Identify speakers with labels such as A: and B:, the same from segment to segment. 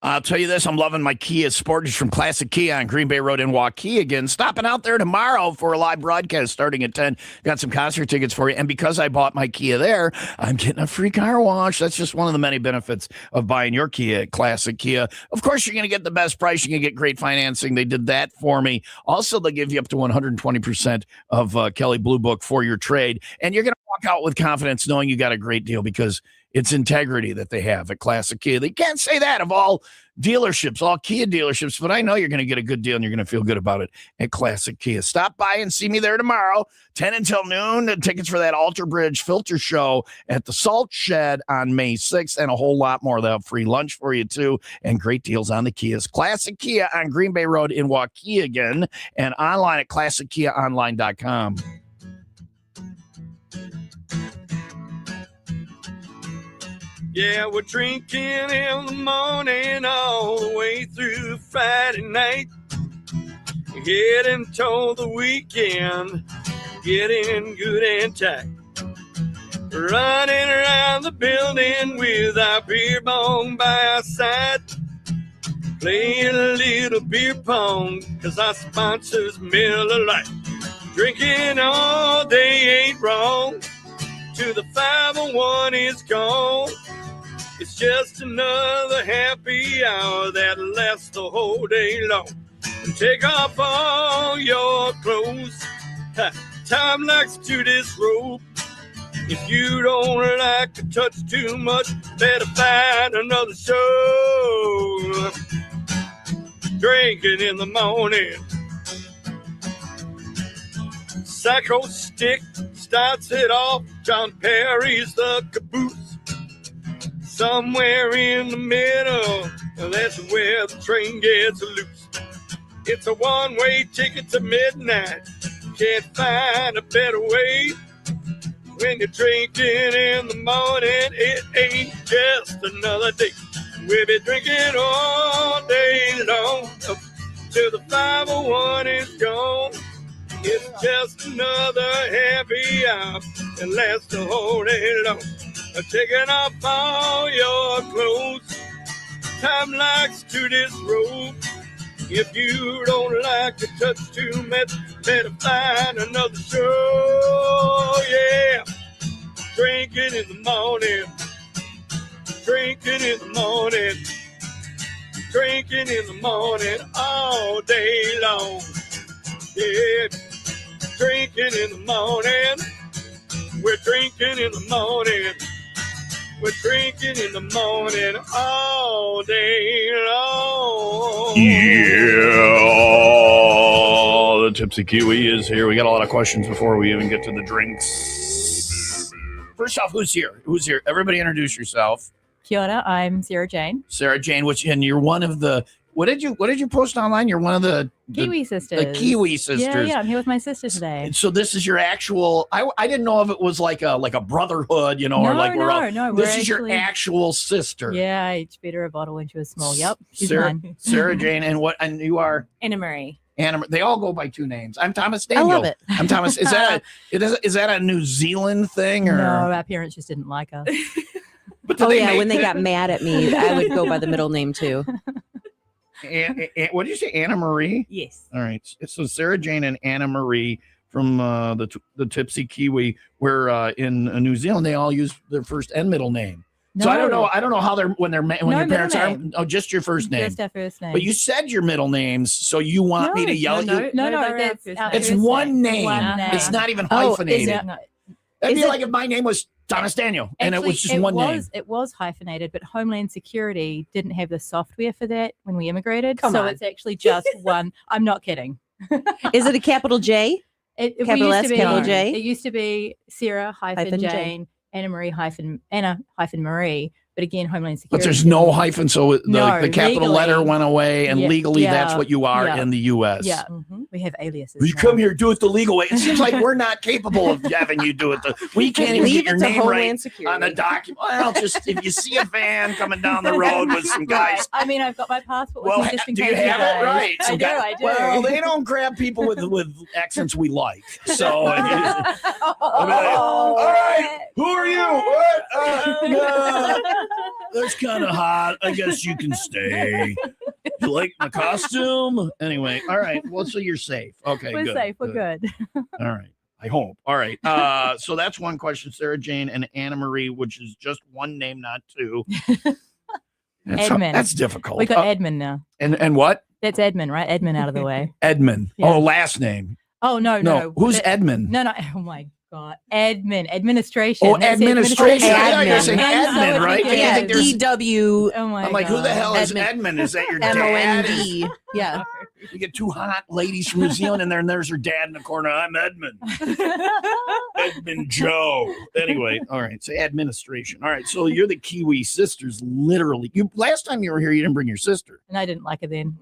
A: I'll tell you this, I'm loving my Kia Sportage from Classic Kia on Green Bay Road in Waukegan. Stopping out there tomorrow for a live broadcast starting at 10. Got some concert tickets for you. And because I bought my Kia there, I'm getting a free car wash. That's just one of the many benefits of buying your Kia, Classic Kia. Of course, you're going to get the best price. You're going to get great financing. They did that for me. Also, they'll give you up to 120% of Kelly Blue Book for your trade. And you're going to walk out with confidence knowing you got a great deal because it's integrity that they have at Classic Kia. They can't say that of all dealerships, all Kia dealerships, but I know you're going to get a good deal and you're going to feel good about it at Classic Kia. Stop by and see me there tomorrow, 10 until noon. The tickets for that Alter Bridge Filter Show at the Salt Shed on May 6th and a whole lot more. They'll have free lunch for you too and great deals on the Kias. Classic Kia on Green Bay Road in Waukegan and online at classickiaonline.com.
B: Yeah, we're drinking in the morning all the way through Friday night. Heading toward the weekend, getting good and tight. Running around the building with our beer bong by our side. Playing a little beer pong, cause our sponsors Miller Lite. Drinking all day ain't wrong, till the 501 is gone. It's just another happy hour that lasts the whole day long. And take off all your clothes. Time likes to disrobe. If you don't like to touch too much, better find another show. Drinking in the morning. Psycho Stick starts it off. John Perry's the caboose. Somewhere in the middle, that's where the train gets loose. It's a one-way ticket to midnight. Can't find a better way. When you're drinking in the morning, it ain't just another day. We'll be drinking all day long till the 501 is gone. It's just another happy hour that lasts the whole day long. Taking off all your clothes. Time likes to disrobe. If you don't like to touch too much, better find another show. Yeah, drinking in the morning. Drinking in the morning. Drinking in the morning all day long. Yeah, drinking in the morning. We're drinking in the morning. We're drinking in the morning all day long.
A: Yeah, the Tipsy Kiwi is here. We got a lot of questions before we even get to the drinks. First off, who's here? Who's here? Everybody introduce yourself.
C: Kia ora, I'm Sarah Jane.
A: Sarah Jane, and you're one of the, what did you post online? You're one of the
C: Kiwi sisters.
A: The Kiwi sisters.
C: Yeah, I'm here with my sister today.
A: So this is your actual, I didn't know if it was like a brotherhood, or like
C: no.
A: This is your actual sister.
C: Yeah, I each beat her a bottle when she was small. Yep. She's mine.
A: Sarah Jane, and you are?
C: Anna Marie.
A: They all go by two names. I'm Thomas Daniel.
C: I love it.
A: I'm Thomas. Is that a New Zealand thing? Or?
C: No, our parents just didn't like us.
A: But
D: when they got mad at me, I would go by the middle name too.
A: What did you say, Anna Marie?
C: Yes.
A: All right. So Sarah Jane and Anna Marie from the Tipsy Kiwi, where in New Zealand they all use their first and middle name. No. So I don't know how when your parents are. Oh, just your first name.
C: Just our first name.
A: But you said your middle names, so you want me to yell at you?
C: No.
A: It's one name. It's not even hyphenated. That'd be like if my name was Thomas Daniel, and it was just one name.
C: It was hyphenated, but Homeland Security didn't have the software for that when we immigrated. It's actually just one. I'm not kidding.
D: Is it a capital J? Capital S, capital J?
C: It used to be Sarah Jane, Anna Marie Anna Marie. But again, Homeland Security.
A: But there's no hyphen, so the capital letter went away, and legally that's what you are in the U.S.
C: Yeah, we have aliases.
A: You come here, do it the legal way. It seems like we're not capable of having you do it. We can't even get your name right on the document. Well, just if you see a van coming down the road with some guys.
C: I mean, I've got my passport with me just in case.
A: Do you have it right?
C: I do.
A: Well, they don't grab people with accents we like. So, all right, who are you? What? That's kind of hot. I guess you can stay. You like my costume? Anyway, all right. Well, so you're safe. Okay,
C: We're
A: good.
C: safe. We're good.
A: All right. I hope. All right. So that's one question, Sarah Jane and Anna Marie, which is just one name, not two.
C: Edmund.
A: That's difficult.
C: We got Edmund now.
A: And what?
C: That's Edmund, right? Edmund out of the way.
A: Edmund.
C: Yeah.
A: Oh, last name.
C: Oh, no.
A: Who's Edmund?
C: No. Oh, my God. Admin. Administration.
A: Oh,
C: That's
A: administration. I thought you were
D: Admin.
A: saying admin, right?
D: Yeah,
A: I think there's-
D: EW.
C: Oh, my
A: I'm like,
C: God.
A: who the hell is
D: Edmund.
A: Edmund? Is that your dad?
D: MOND. Yeah.
A: You get two hot ladies from New Zealand in there, and there's her dad in the corner. I'm Edmund. Edmund Joe. Anyway, all right. So administration. All right. So you're the Kiwi sisters, literally. You last time you were here, you didn't bring your sister.
C: And I didn't like it then.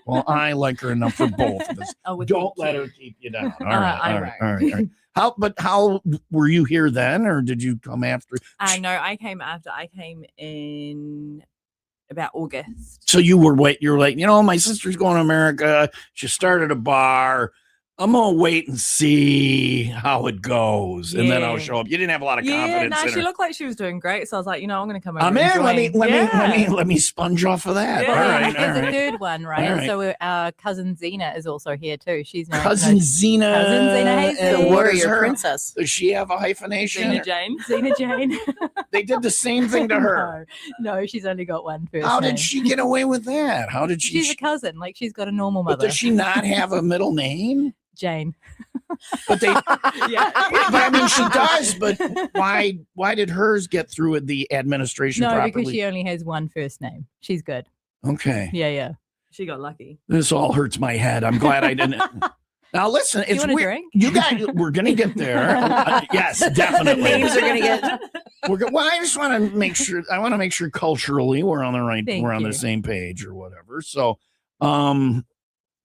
A: Well, I like her enough for both of us. Don't let her keep you down. All right. How were you here then, or did you come after?
E: No, I came after. I came in about August.
A: So you were like, my sister's going to America. She started a bar. I'm gonna wait and see how it goes, and then I'll show up. You didn't have a lot of confidence.
E: Yeah,
A: in
E: she
A: her.
E: looked like she was doing great, so I was like, I'm gonna come over.
A: I'm in.
E: And
A: Let me sponge off of that.
E: Yeah.
A: All right,
C: There's
A: all
C: a
A: right.
C: third one, right?
A: All right.
C: So our cousin Zena is also here too. She's known
A: Cousin Zena.
C: Cousin Zena Hayes.
A: and
D: The
A: what is
D: warrior
A: her-
D: princess.
A: Does she have a hyphenation?
E: Gina Jane.
C: Zena Jane.
A: They did the same thing to her.
C: No, she's only got one first
A: How
C: name.
A: did she get away with that? How did she?
C: She's a cousin. Like she's got a normal
A: But
C: mother.
A: does she not have a middle name?
C: Jane.
A: But they.
E: Yeah.
A: But I mean, she does. But why did hers get through with the administration
C: No,
A: properly?
C: because she only has one first name. She's good.
A: Okay.
C: Yeah.
E: She got lucky.
A: This all hurts my head. I'm glad I didn't. Now listen,
C: You
A: it's
C: want a
A: weird.
C: drink?
A: You guys, we're gonna get there. Yes, definitely.
D: Names are gonna get.
A: Well, I just want to make sure. I want to make sure culturally we're on the right.
C: Thank
A: we're on
C: you.
A: the same page or whatever. So,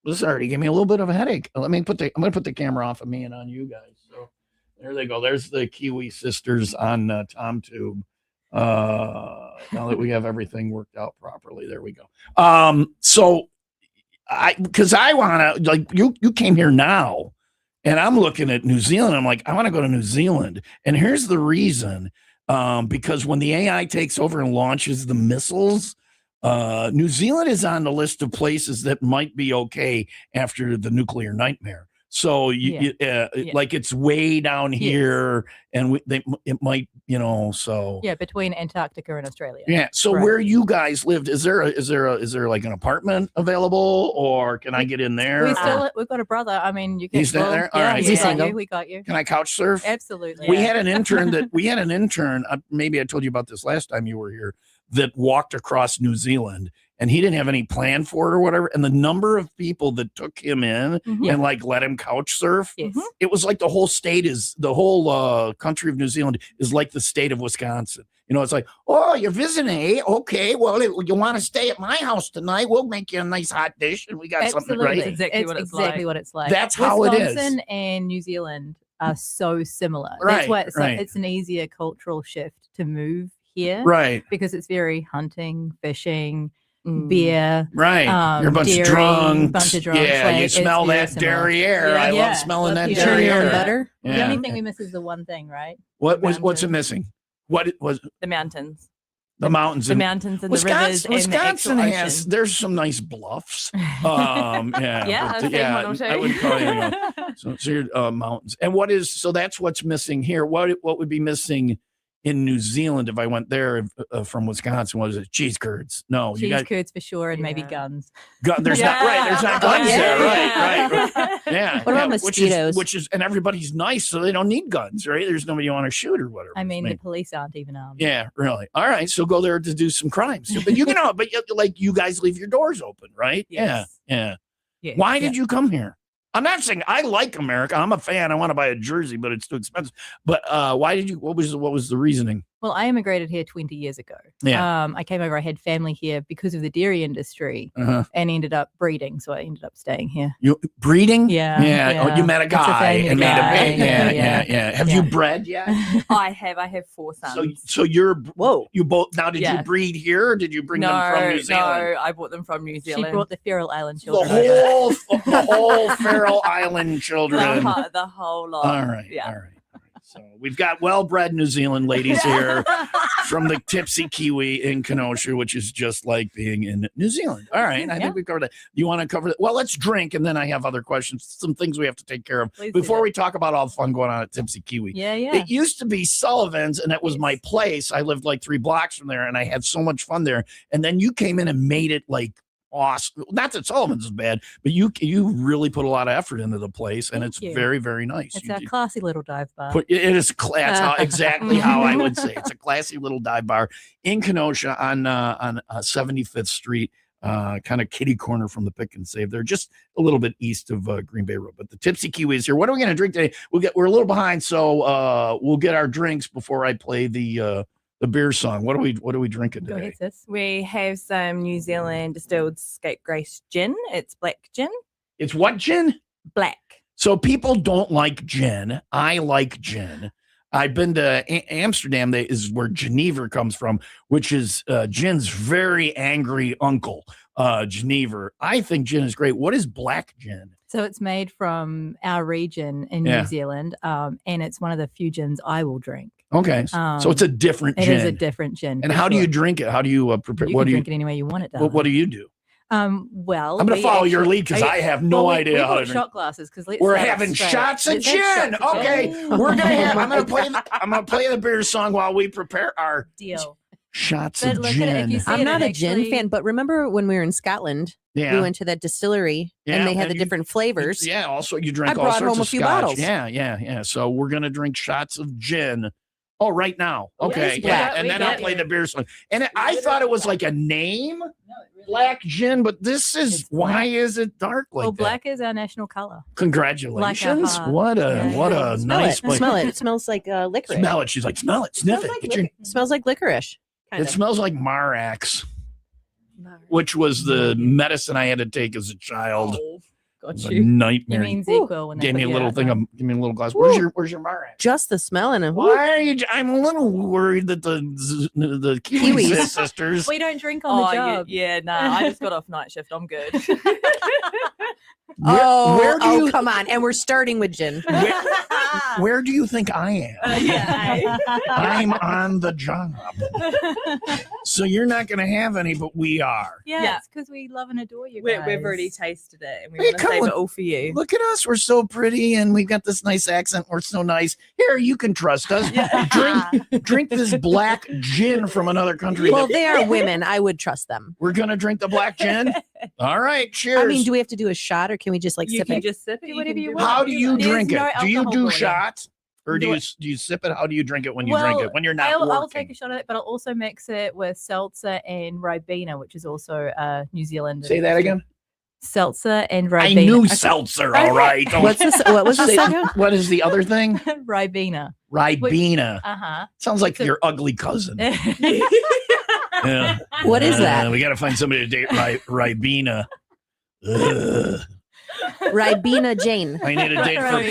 A: this already gave me a little bit of a headache. I'm gonna put the camera off of me and on you guys. So there they go. There's the Kiwi sisters on TomTube. Now that we have everything worked out properly, there we go. So because I want to, like, you came here now, and I'm looking at New Zealand. I'm like, I want to go to New Zealand, and here's the reason. Because when the AI takes over and launches the missiles, New Zealand is on the list of places that might be okay after the nuclear nightmare. So like it's way down here, and it might, so
C: Yeah, between Antarctica and Australia.
A: yeah. So
C: Right.
A: where you guys lived, is there like an apartment available, or can I get in there?
C: We've got a brother. I mean, you can.
A: He's not there? All
C: Yeah,
A: right.
C: we
A: Is he
C: got
D: single?
C: you. We got you.
A: Can I couch surf?
C: Absolutely.
A: We had an intern maybe I told you about this last time you were here, that walked across New Zealand, and he didn't have any plan for it or whatever. And the number of people that took him in
C: Mhm.
A: and like let him couch surf,
C: Yes.
A: it was like the whole country of New Zealand is like the state of Wisconsin. It's like, oh, you're visiting, eh? Okay, well, you want to stay at my house tonight? We'll make you a nice hot dish, and we got something,
C: Absolutely.
A: right?
E: Exactly what it's like.
C: exactly what it's like.
A: That's how it is.
C: Wisconsin and New Zealand are so similar.
A: Right,
C: That's why it's
A: right.
C: it's an easier cultural shift to move here.
A: Right,
C: Because it's very hunting, fishing,
E: Mm.
C: beer.
A: right. You're a bunch
C: dairy,
A: of drunks.
C: bunch of drunks,
A: Yeah,
C: like,
A: you
C: it's
A: smell
C: very
A: that
C: similar.
A: dairy air.
C: Yeah,
A: I
C: yeah.
A: love smelling that
C: You
D: You
C: turn
A: dairy
D: your own
A: air.
D: butter.
C: The
A: Yeah.
C: only thing we miss is the one thing, right?
A: What's it missing? What it was
E: The mountains.
A: the mountains?
E: The mountains and the rivers and the
A: Wisconsin
E: actual
A: has.
E: ocean.
A: There's some nice bluffs. Yeah,
E: Yeah,
A: but,
E: I've seen one or two.
A: I would call you. So your mountains. And that's what's missing here. What would be missing in New Zealand if I went there from Wisconsin? What is it? Cheese curds? No, you
C: Cheese
A: got
C: curds for sure, and maybe
E: Yeah.
C: guns.
A: there's not right. There's not guns there. Right. Yeah.
D: What about
A: yeah,
D: mosquitoes?
A: Which is, and everybody's nice, so they don't need guns, right? There's nobody you want to shoot or whatever.
C: I mean, the police aren't even armed.
A: Yeah, really. All right, so go there to do some crimes. But like you guys leave your doors open, right?
E: Yes.
A: Yeah.
E: Yeah.
A: Why did you come here? I'm not saying I like America. I'm a fan. I want to buy a jersey, but it's too expensive. But why did you? What was the reasoning?
C: Well, I immigrated here 20 years ago.
A: Yeah.
C: I came over. I had family here because of the dairy industry,
A: Uh-huh.
C: and ended up breeding. So I ended up staying here.
A: You breeding?
C: Yeah,
A: Yeah. Oh,
C: yeah.
A: you met a
C: It's a
A: guy
C: family
A: and made a
C: guy.
A: baby. Yeah.
C: Yeah.
A: Have
C: Yeah.
A: you bred yet?
E: I have 4 sons.
A: So you're
D: Whoa.
A: You both now? Did you
E: Yeah.
A: breed here, or did you bring them from New Zealand?
E: No, I bought them from New
C: She
E: Zealand.
C: brought the Feral Island
A: The
C: children. over.
A: whole Faroe Island children.
E: the whole lot.
A: All right.
E: Yeah.
A: All right. So we've got well-bred New Zealand ladies here from the Tipsy Kiwi in Kenosha, which is just like being in New Zealand. All right, I think we covered that. You want to cover that? Well, let's drink, and then I have other questions, some things we have to take care of before we talk about all the fun going on at Tipsy Kiwi.
C: Yeah.
A: It used to be Sullivan's, and it was my place. I lived like 3 blocks from there, and I had so much fun there. And then you came in and made it like awesome. Not that Sullivan's is bad, but you really put a lot of effort into the place, and it's very, very nice.
C: It's a classy little dive bar.
A: It is exactly how I would say. It's a classy little dive bar in Kenosha on 75th Street, kind of kitty corner from the Pick and Save. They're just a little bit east of Green Bay Road. But the Tipsy Kiwi is here. What are we going to drink today? We're a little behind, so we'll get our drinks before I play the beer song. What are we drinking today?
C: Go ahead, sis.
E: We have some New Zealand distilled scapegrace gin. It's black gin.
A: It's what gin?
E: Black.
A: So people don't like gin. I like gin. I've been to Amsterdam. That is where Geneva comes from, which is gin's very angry uncle, Geneva. I think gin is great. What is black gin?
C: So it's made from our region in New Zealand, and it's one of the few gins I will drink.
A: Okay, so it's a different gin.
C: It is a different gin.
A: And how do you drink it? How do you prepare?
C: You can drink it any way you want it.
A: What do you do?
C: Well,
A: I'm going to follow your lead because I have no idea how to drink.
C: Shot glasses because
A: we're having shots of gin. Okay, we're gonna have. I'm gonna play the beer song while we prepare our
C: deal.
A: Shots of gin.
D: I'm not a gin fan, but remember when we were in Scotland, we went to that distillery and they had the different flavors.
A: Yeah, also you drank all sorts of scotch. Yeah. So we're gonna drink shots of gin. Oh, right now. Okay. And then I'll play the beer song. And I thought it was like a name, black gin, but this is why is it dark like that?
C: Black is our national color.
A: Congratulations. What a nice place.
D: Smell it. It smells like licorice.
A: Smell it. She's like, smell it, sniff it.
D: It smells like licorice.
A: It smells like Marax, which was the medicine I had to take as a child.
E: Got
A: you. A nightmare.
C: You mean ZQL?
A: Gave me a little thing. Give me a little glass. Where's your Marax?
D: Just the smell in it.
A: Why are you? I'm a little worried that the Kiwi sisters.
C: We don't drink on the job.
E: Yeah, I just got off night shift. I'm good.
A: Where do you
D: come on? And we're starting with gin.
A: Where do you think I am? I'm on the job. So you're not going to have any, but we are.
C: Yeah, it's because we love and adore you guys.
E: We've already tasted it, and we want to save it all for you.
A: Look at us. We're so pretty, and we've got this nice accent. We're so nice. Here, you can trust us. Drink this black gin from another country.
D: Well, they are women. I would trust them.
A: We're going to drink the black gin? All right, cheers.
D: I mean, do we have to do a shot, or can we just sip it?
E: You can just sip it.
C: Whatever you want.
A: How do you drink it? Do you do shots? Or do
C: Do
A: you sip it? How do you drink it when you drink it? When you're not working?
C: I'll take a shot of it, but I'll also mix it with seltzer and Ribena, which is also New Zealand.
A: Say that again.
C: Seltzer and Ribena.
A: I knew seltzer. All right.
D: What was the second?
A: What is the other thing?
C: Ribena.
A: Ribena. Sounds like your ugly cousin. Yeah.
D: What is that?
A: We got to find somebody to date Ribena.
D: Ribena Jane.
A: I need a date for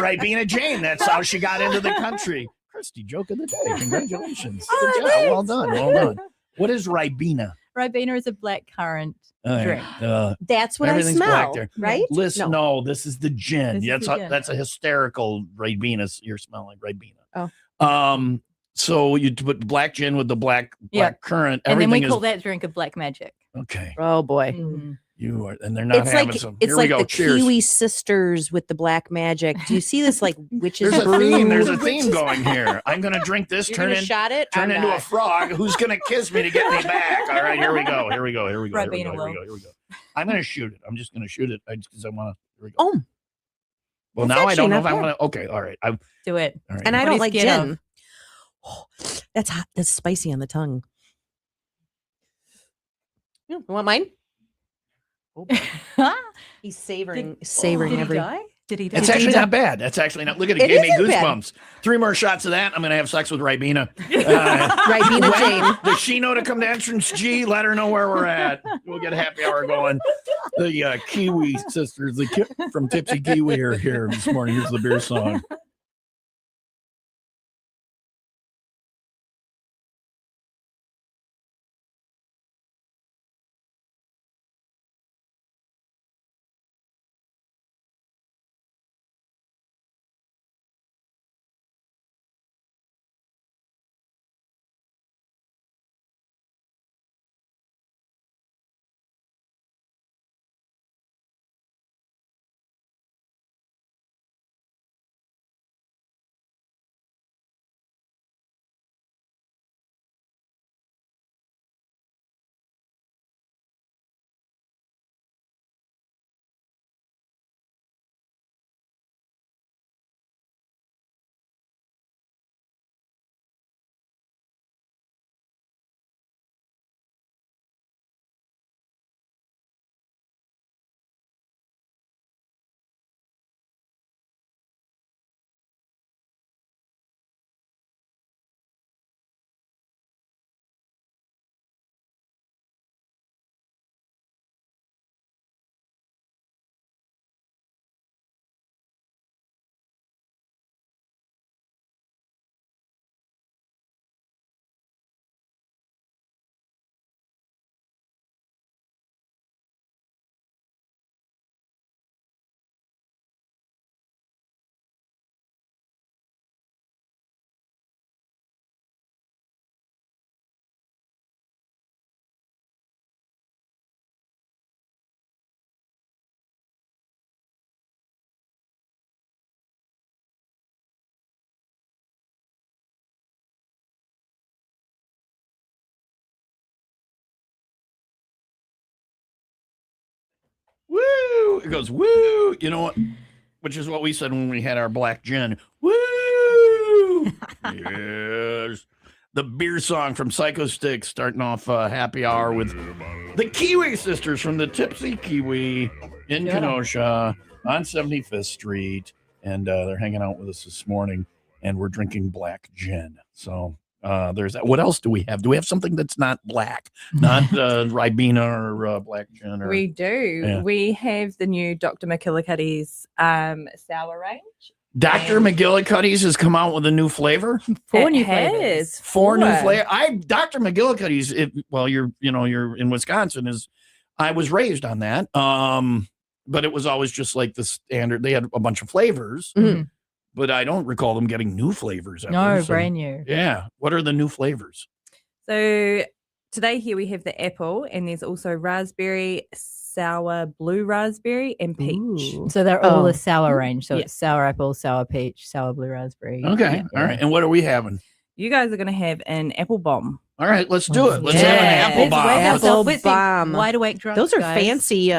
A: Ribena Jane. That's how she got into the country. Christy, joke of the day. Congratulations. Good job. Well done. What is Ribena?
C: Ribena is a black currant drink.
D: That's what I smell, right?
A: Listen, no, this is the gin. That's a hysterical Ribena. You're smelling Ribena.
D: Oh.
A: So you put black gin with the black currant.
C: And then we call that drink a black magic.
A: Okay.
D: Oh boy.
C: Mm-hmm.
A: You are, and they're not having some.
D: It's
A: Here
D: like
A: we go.
D: the
A: Cheers.
D: Kiwi sisters with the black magic. Do you see this like witches?
A: There's a theme going here. I'm gonna drink this.
D: Turn
A: into a frog. Who's gonna kiss me to get me back? All right, here we go. I'm gonna shoot it. I'm just gonna shoot it because I want to. Here we go.
D: Oh.
A: Well, now I don't know if I want to. Okay, all right.
C: Do it.
A: All right.
D: And I don't like gin. Oh, that's hot. That's spicy on the tongue. You want mine? Oh, he's savoring every.
C: Did he die?
A: It's actually not bad. That's actually not. Look at it. It gave me goosebumps. 3 more shots of that. I'm gonna have sex with Ribena.
D: Ribena Jane.
A: Does she know to come to entrance G? Let her know where we're at. We'll get a happy hour going. The Kiwi sisters, from Tipsy Kiwi, are here this morning. Here's the beer song. Woo! It goes woo. You know what? Which is what we said when we had our black gin. Woo! Yes. The beer song from Psycho Stick starting off happy hour with the Kiwi sisters from the Tipsy Kiwi in Kenosha on 75th Street. And they're hanging out with us this morning, and we're drinking black gin. So there's that. What else do we have? Do we have something that's not black, not Ribena or black gin? Or,
E: we do.
A: Yeah.
E: We have the new Dr. McGillicuddy's sour range.
A: Dr. McGillicuddy's has come out with a new flavor.
C: Four new flavors.
A: Four new flavors. Dr. McGillicuddy's. You're in Wisconsin. I was raised on that. But it was always just like the standard. They had a bunch of flavors, but I don't recall them getting new flavors ever.
C: No, brand new.
A: Yeah. What are the new flavors?
E: So today here we have the apple, and there's also raspberry, sour blue raspberry, and peach.
C: Ooh. So they're all the sour range. So it's sour apple, sour peach, sour blue raspberry.
A: Okay. Yeah. All right. And what are we having?
E: You guys are going to have an apple bomb.
A: All right. Let's do it. Let's have an apple bomb.
D: Apple bomb.
C: Wide awake drunk.
D: Those are fancy.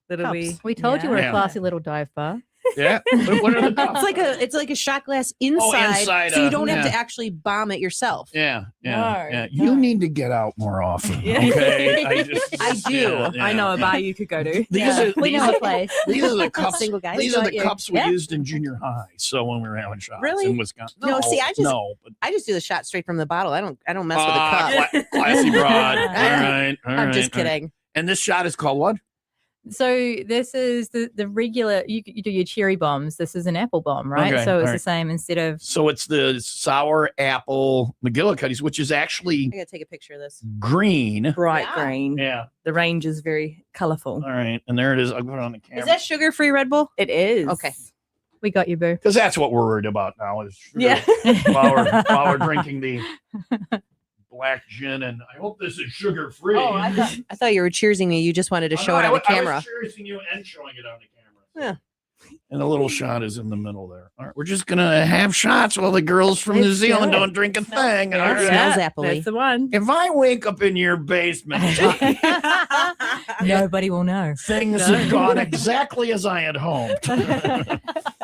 C: We told you we're a classy little dive bar.
A: Yeah. What are the cups?
D: It's like a shot glass inside, so you don't have to actually bomb it yourself.
A: Yeah.
E: No.
A: You need to get out more often. Okay.
D: I do.
E: I know a bar you could go to.
C: We know a place.
A: These are the cups.
D: Single guys.
A: These are the cups we used in junior high. So when we were having shots in Wisconsin.
D: No, see, I just do the shot straight from the bottle. I don't mess with the cup.
A: Classy broad. All right.
D: I'm just kidding.
A: And this shot is called what?
C: So this is the regular. You do your cherry bombs. This is an apple bomb, right?
A: Okay,
C: so it's the same instead of.
A: So it's the sour apple McGillicuddy's, which is actually.
D: I gotta take a picture of this.
A: Green.
E: Bright green.
A: Yeah.
E: The range is very colorful.
A: All right, and there it is. I'll put it on the camera.
D: Is that sugar-free Red Bull?
E: It is.
D: Okay.
C: We got you, boo.
A: Because that's what we're worried about now. Is sugar
E: Yeah.
A: while we're drinking the black gin, and I hope this is sugar free.
D: Oh, I thought you were cheersing me. You just wanted to show it on the camera.
A: I was cheersing you and showing it on the camera. Yeah. And a little shot is in the middle there. All right, we're just gonna have shots while the girls from New Zealand don't drink a thing. All right.
D: Smells apple-y.
E: That's the one.
A: If I wake up in your basement,
C: Nobody will know.
A: things have gone exactly as I had hoped.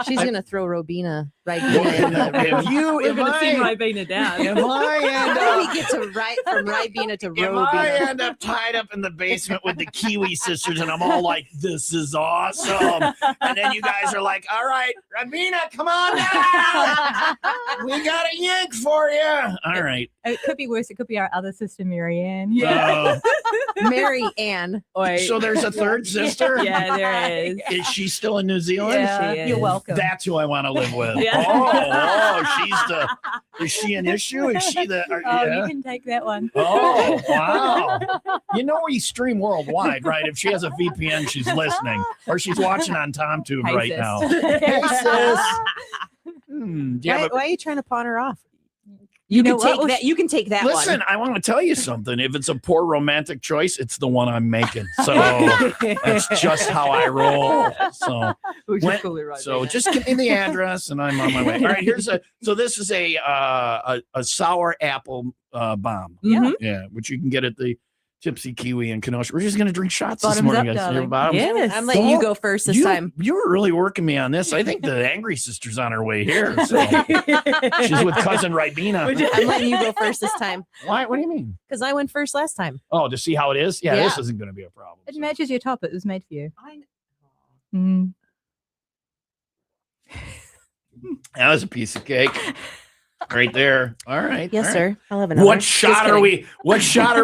D: She's gonna throw Ribena right in the.
E: We're going to sing Ribena down.
A: If I end
D: How do
A: up,
D: we get to from Ribena to
A: if I
D: Robina?
A: end up tied up in the basement with the Kiwi sisters, and I'm all like, "This is awesome," and then you guys are like, "All right, Ribena, come on down. We got a yank for you." All right.
C: It could be worse. It could be our other sister, Marianne.
D: Mary Ann.
A: So there's a third sister.
E: Yeah, there is.
A: Is she still in New Zealand?
C: Yeah,
E: She is.
C: you're welcome.
A: That's who I want to live with.
E: Yeah.
A: Is she an issue? Is she the?
C: You can take that one.
A: Oh, wow. You know we stream worldwide, right? If she has a VPN, she's listening. Or she's watching on TomTube
E: Hey,
A: right
E: sis.
A: now. Hey, sis.
D: Why are you trying to pawn her off?
C: You
D: can
C: know
D: take
C: what?
D: that. You can take that one.
A: Listen, I want to tell you something. If it's a poor romantic choice, it's the one I'm making. So that's just how I roll. So just give me the address and I'm on my way. All right, so this is a sour apple bomb.
C: Yeah.
A: Yeah, which you can get at the Tipsy Kiwi in Kenosha. We're just going to drink shots this
C: Bottoms
A: morning.
C: up,
A: guys.
C: darling.
A: Bottoms.
E: Yes.
D: I'm letting you go first this time.
A: You were really working me on this. I think the Angry Sister's on her way here. So she's with cousin Ribena.
D: I'm letting you go first this time.
A: Why? What do you mean?
D: Because I went first last time.
A: Oh, to see how it is? Yeah,
D: Yeah.
A: this isn't going to be a problem.
C: It matches your top. It was made for you.
D: I know.
C: Mm.
A: That was a piece of cake. Right there. All right.
D: Yes,
A: all right.
D: sir. I'll have another.
A: What shot are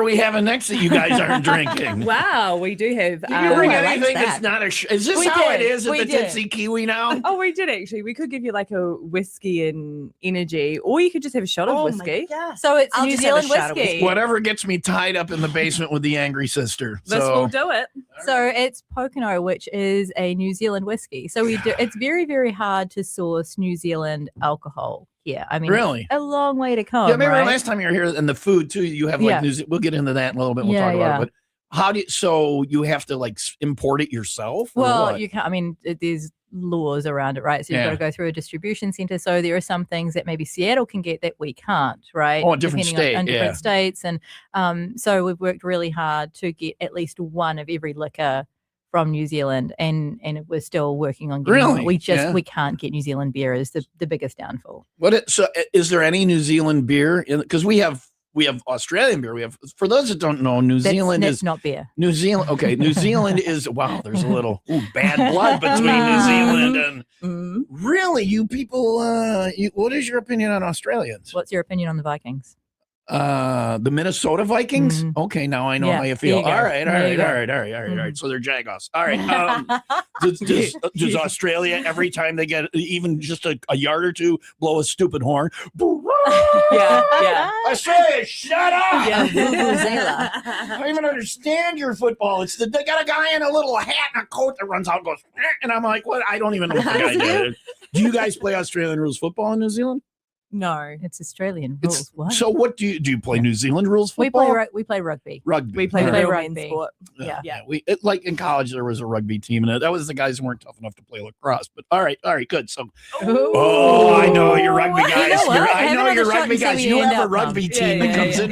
A: we having next that you guys aren't drinking?
E: Wow, we do have.
A: Did you bring
D: I like
A: anything
D: that.
A: that's not a is this
E: We
A: how
E: did.
A: it is at
E: We
A: the
E: did.
A: Tipsy Kiwi now?
E: Oh, we did actually. We could give you like a whiskey and energy, or you could just have a shot of whiskey.
C: So it's
D: I'll
C: New
D: just have a
C: Zealand
D: shot of
C: whiskey.
A: Whatever gets me tied up in the basement with the Angry Sister.
E: This
A: So
E: will do it.
C: So it's Pocono, which is a New Zealand whiskey. So we do. It's very, very hard to source New Zealand alcohol here. I mean,
A: Really?
C: a long way to come.
A: yeah, remember
C: right?
A: last time you were here and the food too, you have like
C: Yeah.
A: New we'll get into that in a little bit. We'll
C: Yeah,
A: talk about
C: yeah.
A: it. But how do you, so you have to like import it yourself? or
C: Well,
A: what?
C: you can't. I mean, there's laws around it, right? So you've got
A: Yeah.
C: to go through a distribution center. So there are some things that maybe Seattle can get that we can't, right?
A: Oh, a different
C: Depending on
A: state,
C: different
A: yeah.
C: states, and so we've worked really hard to get at least one of every liquor from New Zealand, and we're still working on getting
A: Really?
C: we can't get New Zealand beer is the biggest downfall.
A: So is there any New Zealand beer? Because we have Australian beer. We have, for those that don't know, New Zealand
C: that's
A: is
C: not beer.
A: New Zealand. Okay, New Zealand is wow. There's a little bad blood between New Zealand and really you people. What is your opinion on Australians?
C: What's your opinion on the Vikings?
A: The Minnesota Vikings. Okay, now I know how you feel. All right. So they're Jaguars. All right. Does Australia every time they get even just a yard or two blow a stupid horn?
E: Yeah.
A: Australia, shut up!
D: Yeah,
A: I don't even understand your football. They got a guy in a little hat and a coat that runs out and goes, and I'm like, what? I don't even know what the guy did. Do you guys play Australian rules football in New Zealand?
E: No,
C: it's Australian rules. What?
A: So what do you play? New Zealand rules football?
C: We play rugby.
E: We play
C: rugby.
E: sport.
C: Yeah.
A: Like in college there was a rugby team, and that was the guys who weren't tough enough to play lacrosse. But all right, good. So I know your rugby guys. I know your rugby guys. You have a rugby team that comes in.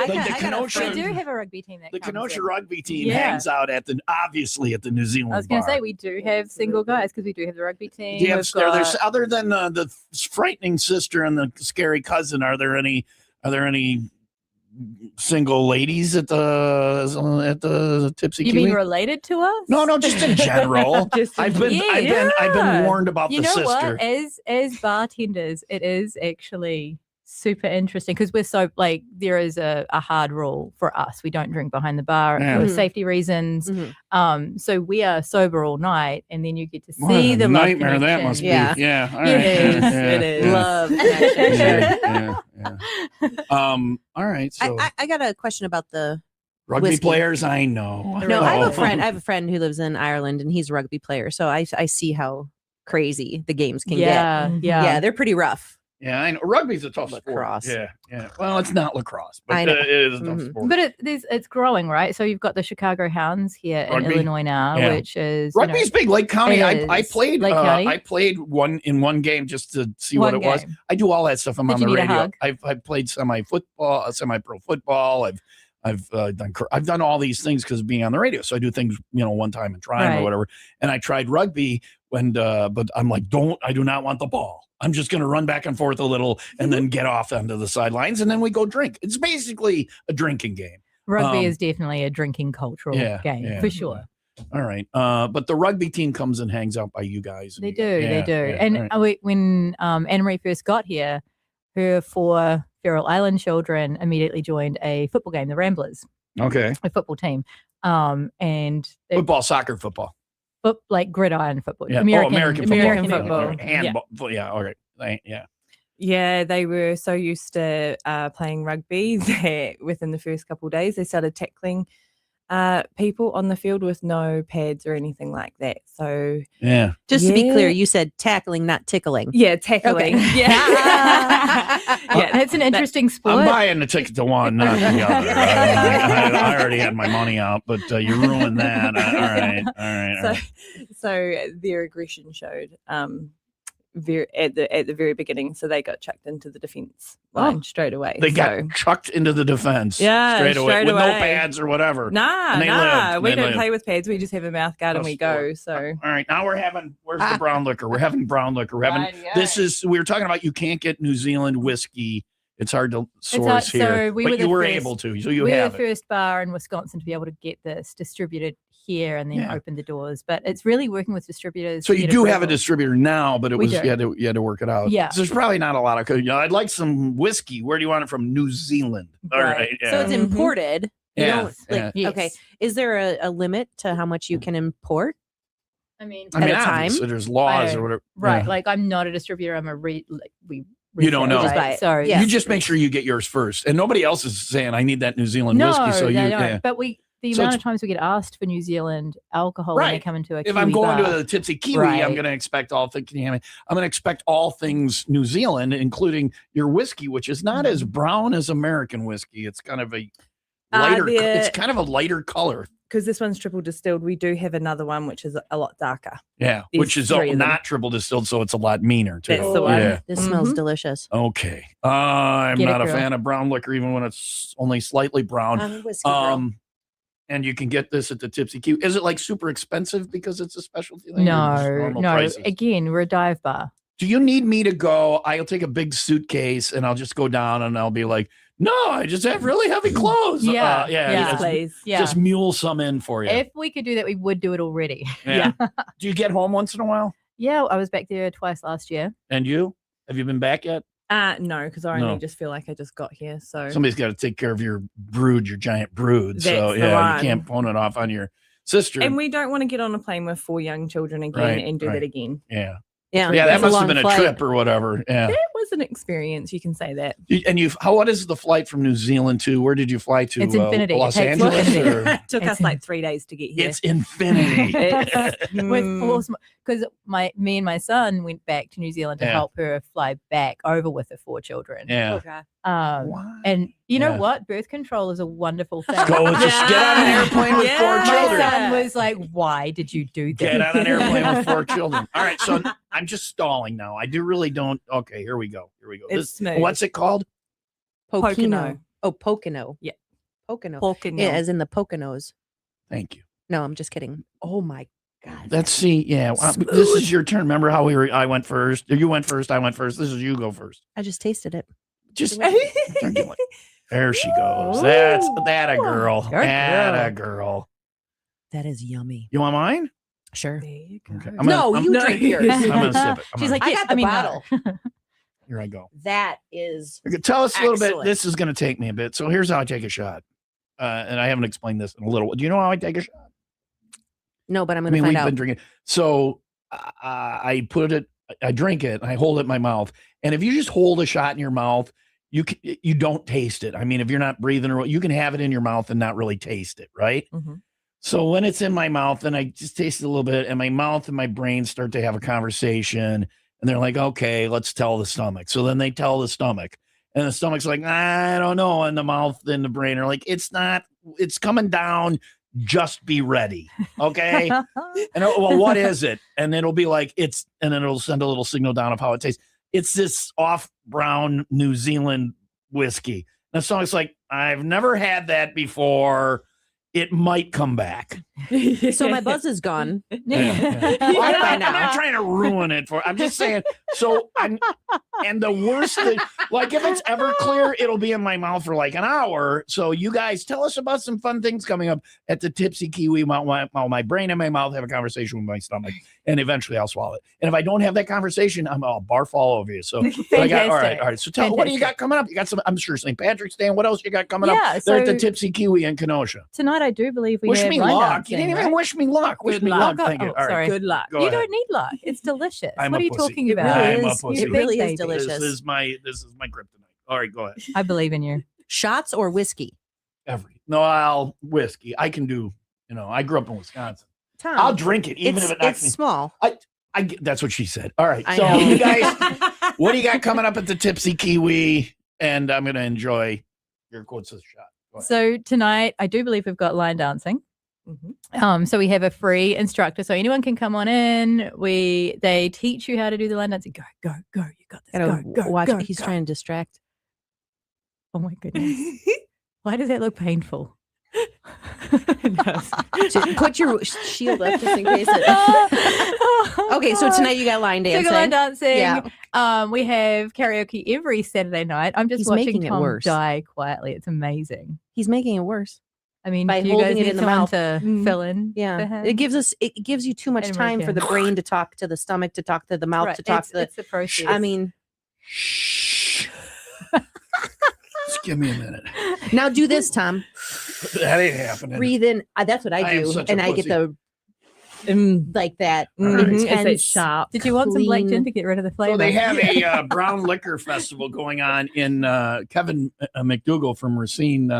A: Like the Kenosha.
C: We do have a rugby team.
A: The Kenosha rugby team hangs out obviously at the New Zealand.
C: I was going to say we do have single guys because we do have the rugby team.
A: There's other than the frightening sister and the scary cousin. Are there any single ladies at the Tipsy Kiwi?
C: You mean related to us?
A: No, just in general. I've been warned about the sister.
C: What? As bartenders, it is actually super interesting because we're so there is a hard rule for us. We don't drink behind the bar for safety reasons. So we are sober all night, and then you get to see the
A: nightmare that must be. Yeah. All right.
E: It is.
C: Love.
A: All right. So
D: I got a question about the
A: rugby
D: whiskey.
A: Players. I know.
D: No, I have a friend who lives in Ireland, and he's a rugby player. So I see how crazy the games can get. Yeah, they're pretty rough.
A: Yeah, I know. Rugby's a tough
D: lacrosse.
A: Sport. Yeah. Well, it's not lacrosse, but
D: I know.
A: it is a tough sport.
C: But it's growing, right? So you've got the Chicago Hounds here in Illinois now, which is
A: rugby's big. Lake County. I played.
C: Lake County?
A: I played one game just to see what it was. I do all that stuff. I'm on the radio. I've played semi-football, semi-pro football. I've done all these things because of being on the radio. So I do things, one time and try or whatever. And I tried rugby but I'm like, I do not want the ball. I'm just going to run back and forth a little and then get off onto the sidelines and then we go drink. It's basically a drinking game.
C: Rugby is definitely a drinking cultural game for sure.
A: All right. But the rugby team comes and hangs out by you guys.
C: They do. And when Anna Marie first got here, her 4 Feral Island children immediately joined a football game, the Ramblers.
A: Okay.
C: A football team. And
A: soccer football.
C: Like gridiron football.
A: Yeah.
C: American
A: football. Handball. Yeah.
E: Yeah, they were so used to playing rugby that within the first couple of days they started tackling people on the field with no pads or anything like that. So
D: just to be clear, you said tackling, not tickling.
E: Yeah, tackling.
D: Okay.
E: Yeah,
C: it's an interesting sport.
A: I'm buying the ticket to one, not the other. I already had my money out, but you ruined that. All right.
E: So their aggression showed at the very beginning, so they got chucked into the defense line straight away.
A: They got chucked into the defense straight away with no pads or whatever.
E: Nah, we don't play with pads. We just have a mouth guard and we go. So
A: all right, now where's the brown liquor? We're having brown liquor. We were talking about you can't get New Zealand whiskey. It's hard to source here, but you were able to. So we were
C: the first bar in Wisconsin to be able to get this distributed here and then open the doors. But it's really working with distributors.
A: So you do have a distributor now, but you had to work it out.
C: Yeah.
A: So there's probably not a lot of. I'd like some whiskey. Where do you want it from? New Zealand. All right. Yeah.
D: So it's imported.
A: Yes.
D: Okay. Is there a limit to how much you can import?
C: I mean,
D: at a time.
A: So there's laws or whatever.
C: Right. Yeah. Like I'm not a distributor. I'm
A: You don't know.
C: Right? So
A: you just make sure you get yours first, and nobody else is saying I need that New Zealand whiskey. So
C: they don't. But the amount of times we get asked for New Zealand alcohol when they come into a Kiwi
A: I'm going
C: bar,
A: to the Tipsy Kiwi, I'm going to expect all things. I'm going to expect all things New Zealand, including your whiskey, which is not as brown as American whiskey. It's kind of a lighter. It's kind of a lighter color.
E: Because this one's triple distilled, we do have another one which is a lot darker.
A: Yeah, which is not triple distilled, so it's a lot meaner too.
E: That's the one.
A: Yeah.
D: This smells delicious.
A: Okay, I'm not a fan of brown liquor, even when it's only slightly brown. And you can get this at the Tipsy Kiwi. Is it like super expensive because it's a specialty thing? or just
C: No,
A: normal
C: no.
A: prices?
C: Again, we're a dive bar.
A: Do you need me to go? I'll take a big suitcase and I'll just go down and I'll be like, no, I just have really heavy clothes.
C: Yeah,
A: just,
E: please.
C: Yeah.
A: just mule some in for you.
C: If we could do that, we would do it already.
A: Yeah. Do you get home once in a while?
C: Yeah, I was back there twice last year.
A: And you? Have you been back yet?
E: No, because I only just feel like I just got here. So
A: Somebody's got to take care of your brood, your giant brood. So
E: That's the
A: you
E: one.
A: can't phone it off on your sister.
E: and we don't want to get on a plane with 4 young children again and do
A: right.
E: that again.
A: yeah.
D: Yeah,
A: Yeah, that
D: that's a
A: must have
D: long
A: been a
D: flight.
A: trip or whatever. Yeah.
E: That was an experience. You can say that.
A: And what is the flight from New Zealand to? Where did you fly to?
C: It's infinity. It
A: Los
C: takes
A: Angeles?
C: infinity.
A: Or?
E: It took us like 3 days to get here.
A: It's infinity.
C: With because me and my son went back to New Zealand to
A: Yeah.
C: help her fly back over with the 4 children.
A: Yeah.
D: Okay.
A: Why?
C: And you know
A: Yeah.
C: what? Birth control is a wonderful thing.
A: Just get on an airplane with 4
C: My
A: children.
C: son was like, "Why did you do that?"
A: Get on an airplane with 4 children. All right, so I'm just stalling now. I really don't. Okay, here we go.
E: It's smooth.
A: What's it called?
D: Pocono. Oh, Pocono.
E: Yeah.
D: Pocono.
E: Pocono.
D: Yeah, as in the Poconos.
A: Thank you.
D: No, I'm just kidding. Oh my God.
A: Let's see. Yeah, this is your turn. Remember how I went first? You went first. I went first. This is you go first.
D: I just tasted it.
A: Just there she goes. That's that a girl. That a girl.
D: That is yummy.
A: You want mine?
D: Sure.
E: There you go.
A: Okay.
D: You drink yours.
A: I'm gonna sip it.
C: She's like,
D: I
C: "Yes,
D: got the
C: mean,
D: bottle.
A: here I go.
D: That is
A: Okay, tell us a little bit.
D: Excellent.
A: This is going to take me a bit. So here's how I take a shot. And I haven't explained this in a little. Do you know how I take a shot?
D: no, but I'm
A: I
D: gonna
A: mean,
D: find
A: we've
D: out.
A: been drinking. So I put it, I drink it, and I hold it in my mouth. And if you just hold a shot in your mouth, you don't taste it. I mean, if you're not breathing, or you can have it in your mouth and not really taste it, right?
E: Mhm.
A: So when it's in my mouth, then I just taste it a little bit, and my mouth and my brain start to have a conversation, and they're like, "Okay, let's tell the stomach." So then they tell the stomach, and the stomach's like, "I don't know," and the mouth and the brain are like, "It's not. It's coming down. Just be ready, okay?" And well, what is it? And it'll be like and then it'll send a little signal down of how it tastes. It's this off brown New Zealand whiskey. And the stomach's like, "I've never had that before. It might come back."
D: So my buzz is gone.
A: Well, I'm not trying to ruin it I'm just saying. So and the worst thing, like if it's ever clear, it'll be in my mouth for like an hour. So you guys tell us about some fun things coming up at the Tipsy Kiwi. While my brain and my mouth have a conversation with my stomach, and eventually I'll swallow it. And if I don't have that conversation, I'll barf all over you. So I got all right. So what do you got coming up? You got some, I'm sure, St. Patrick's Day. And what else you got coming up? They're at the Tipsy Kiwi in Kenosha.
C: Tonight, I do believe we
A: Wish
C: have
A: me
C: line
A: luck.
C: dancing,
A: You didn't even
C: right?
A: wish me luck. Wish me luck. Thank you.
C: Oh,
A: All right.
C: sorry.
E: Good luck.
A: Go
C: You
A: ahead.
C: don't need luck. It's delicious.
A: I'm
C: What
A: a
C: are you
A: pussy.
C: talking
D: It
C: about?
D: really
A: I'm a
D: is.
A: pussy.
D: It really
C: Big
D: is
C: baby.
D: delicious.
A: This is my kryptonite. All right, go ahead.
C: I believe in you.
D: Shots or whiskey?
A: Whiskey. I can do. I grew up in Wisconsin.
D: Tom,
A: I'll drink it even if it knocks
D: it's
A: me.
D: small.
A: That's what she said. All right.
D: I
A: So
D: know.
A: you guys, what do you got coming up at the Tipsy Kiwi? And I'm going to enjoy your quotes of the shot. Go ahead.
C: So tonight, I do believe we've got line dancing. So we have a free instructor, so anyone can come on in. They teach you how to do the line dancing. Go, go, go! You got this.
D: Gotta
C: Go, go,
D: watch.
C: go,
D: He's
C: go.
D: trying to distract.
C: Oh my goodness! Why does that look painful?
D: Put your shield up just in case. Okay, so tonight you got line
C: So
D: dancing.
C: line dancing.
D: Yeah.
C: We have karaoke every Saturday night. I'm just
D: He's
C: watching
D: making it
C: Tom
D: worse.
C: die quietly. It's amazing.
D: He's making it worse.
C: I mean,
D: By
C: do you
D: holding
C: guys
D: it
C: need
D: in the
C: someone
D: mouth.
C: to fill in? for
D: Yeah,
C: him?
D: it gives you too much
C: Anyone
D: time for
C: can.
D: the brain to talk to the stomach, to talk to the mouth,
C: Right,
D: to talk to the.
C: it's the process.
D: I mean,
A: Shh. Just give me a minute.
D: now do this, Tom.
A: That ain't happening.
D: Breathe in. That's what
A: I
D: I
A: am
D: do,
A: such a
D: and I get
A: pussy.
D: the like that
A: right.
E: It's that
D: intense.
E: sharp.
C: Did you want some black
D: clean-
C: gin to get rid of the flavor?
A: So they have a brown liquor festival going on in Kevin McDougall from Racine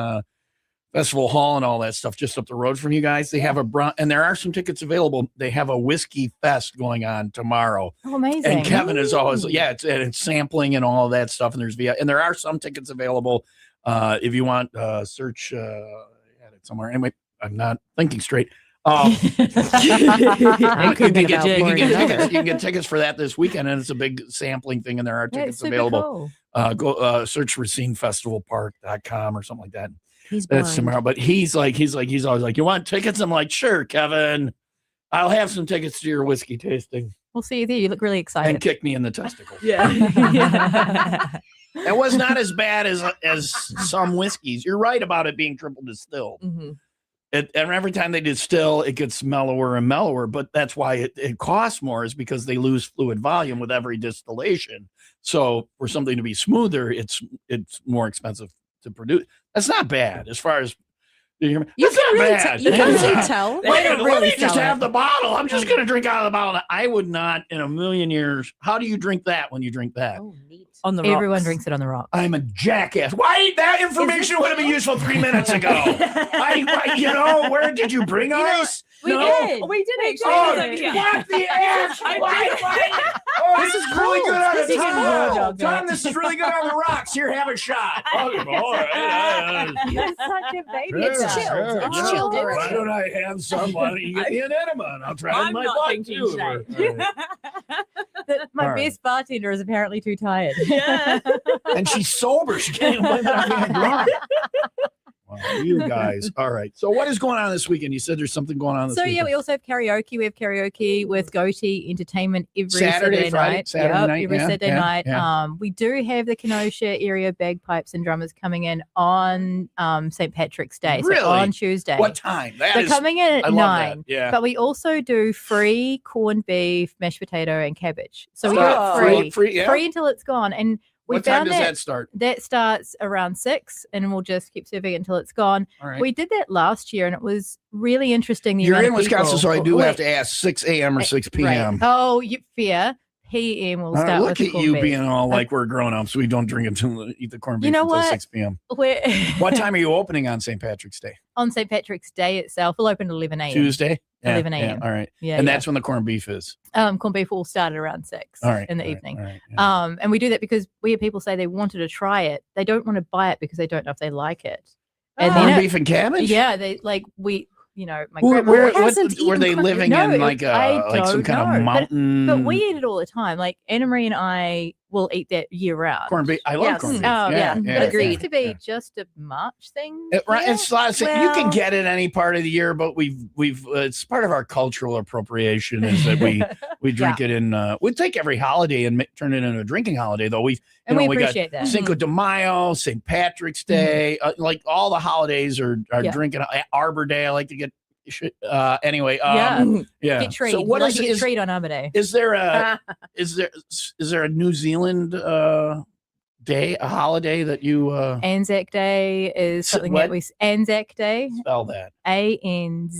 A: Festival Hall and all that stuff just up the road from you guys. They have a brown, and there are some tickets available. They have a whiskey fest going on tomorrow.
C: Oh, amazing.
A: And Kevin is always, it's sampling and all of that stuff. And there are some tickets available. If you want, search, I had it somewhere. Anyway, I'm not thinking straight. You can get tickets for that this weekend, and it's a big sampling thing, and there are
C: Yeah,
A: tickets
C: it's super
A: available.
C: cool.
A: Go search racinefestivalpark.com or something like that.
D: He's
A: That's
D: blind.
A: tomorrow. But he's always like, you want tickets? I'm like, sure, Kevin. I'll have some tickets to your whiskey tasting.
C: We'll see you there. You look really excited.
A: And kick me in the testicles.
E: Yeah.
A: That was not as bad as some whiskeys. You're right about it being triple distilled.
E: Mm-hmm.
A: And every time they distill, it gets mellower and mellower. But that's why it costs more, is because they lose fluid volume with every distillation. So for something to be smoother, it's more expensive to produce. That's not bad as far as.
D: You can really tell.
A: Let me just have the bottle. I'm just going to drink out of the bottle. I would not in a million years. How do you drink that when you drink that?
D: Oh, neat.
E: On the
C: Everyone
E: rocks.
C: drinks it on the rocks.
A: I'm a jackass. Why that information would have been useful 3 minutes ago? Where did you bring us?
E: We did actually.
A: Oh,
E: Yeah.
A: what the ass? Why? Oh, this is really good on
E: This
A: the
E: is good.
A: Tom. Tom, this is really good on the rocks. Here, have a shot. Oh, all right.
C: You're such a baby.
A: Sure,
D: It's chilled.
A: sure,
D: It's
A: sure.
D: chilled
A: Why
D: already.
A: don't I have some? Why don't you get me an enema? And I'll try it in
E: I'm
A: my
E: not
A: butt
E: thinking
A: too.
E: straight.
C: My
A: All right.
C: best bartender is apparently too tired.
E: Yeah.
A: And she's sober. She can't blame it on being drunk. Wow, you guys. All right. So what is going on this weekend? You said there's something going on this weekend.
C: Yeah, we also have karaoke. We have karaoke with Goatee Entertainment every
A: Saturday, Friday,
C: night.
A: Saturday night,
C: every
A: yeah,
C: Saturday
A: yeah,
C: night.
A: yeah.
C: We do have the Kenosha area bagpipes and drummers coming in on St. Patrick's Day.
A: Really?
C: So on Tuesday.
A: What time?
C: They're coming in at
A: I love
C: 9.
A: that. Yeah.
C: But we also do free corned beef, mashed potato, and cabbage. So we do
A: Oh,
C: it free.
A: yeah.
C: Free until it's gone. And we
A: What time
C: found
A: does that start?
C: that starts around 6, and we'll just keep serving it until it's gone.
A: All right.
C: We did that last year, and it was really interesting.
A: You're
C: amount
A: in
C: of
A: Wisconsin,
C: people.
A: so I do
C: Wait,
A: have to ask 6 a.m. or 6 p.m.
C: Right. Oh, fair. PM will
A: All right,
C: start
A: look
C: with the
A: at
C: corned
A: you
C: beef.
A: being all like we're grown ups. We don't drink until eat the corned beef
C: You know
A: until
C: what?
A: 6 p.m.
C: We're
A: What time are you opening on St. Patrick's Day?
C: on St. Patrick's Day itself, we'll open at 11 a.m.
A: Tuesday?
C: 11 a.m.
A: All right.
C: Yeah,
A: And
C: yeah.
A: that's when the corned beef is.
C: Corned beef will start at around 6
A: All right.
C: in the
A: all right,
C: evening.
A: all right, yeah.
C: And we do that because we have people say they wanted to try it. They don't want to buy it because they don't know if they like it. And
A: corned
C: then
A: beef and cabbage?
C: yeah, they like my
A: Where,
C: grandma.
A: where,
D: hasn't
A: were they
D: eaten
A: living
C: No,
A: in like
C: I
A: some
C: don't
A: kind of
C: know.
A: mountain?
C: But we eat it all the time. Like Anna Marie and I will eat that year round.
A: corned beef. I love
D: Yes.
A: corned beef.
C: Oh,
A: yeah,
C: But
A: yeah,
C: it seems
A: yeah,
C: to be
A: yeah.
C: just a March thing.
A: Right,
C: here.
A: it's a lot of, you can
C: Well-
A: get it any part of the year, but we've it's part of our cultural appropriation is that we drink it in. We take every holiday and turn it into a drinking holiday. Though we
C: And we
A: got
C: appreciate that.
A: Cinco de Mayo, St. Patrick's Day, like all the holidays are
C: Yeah.
A: drinking. Arbor Day, I like to get. Anyway,
C: Yeah.
A: yeah.
C: Get treat.
A: So what
C: like
A: is
C: to get
A: is,
C: treat on Arbor Day.
A: is there a is there a New Zealand day, a holiday that you
C: Anzac Day is something
A: what?
C: that we Anzac Day,
A: spell that?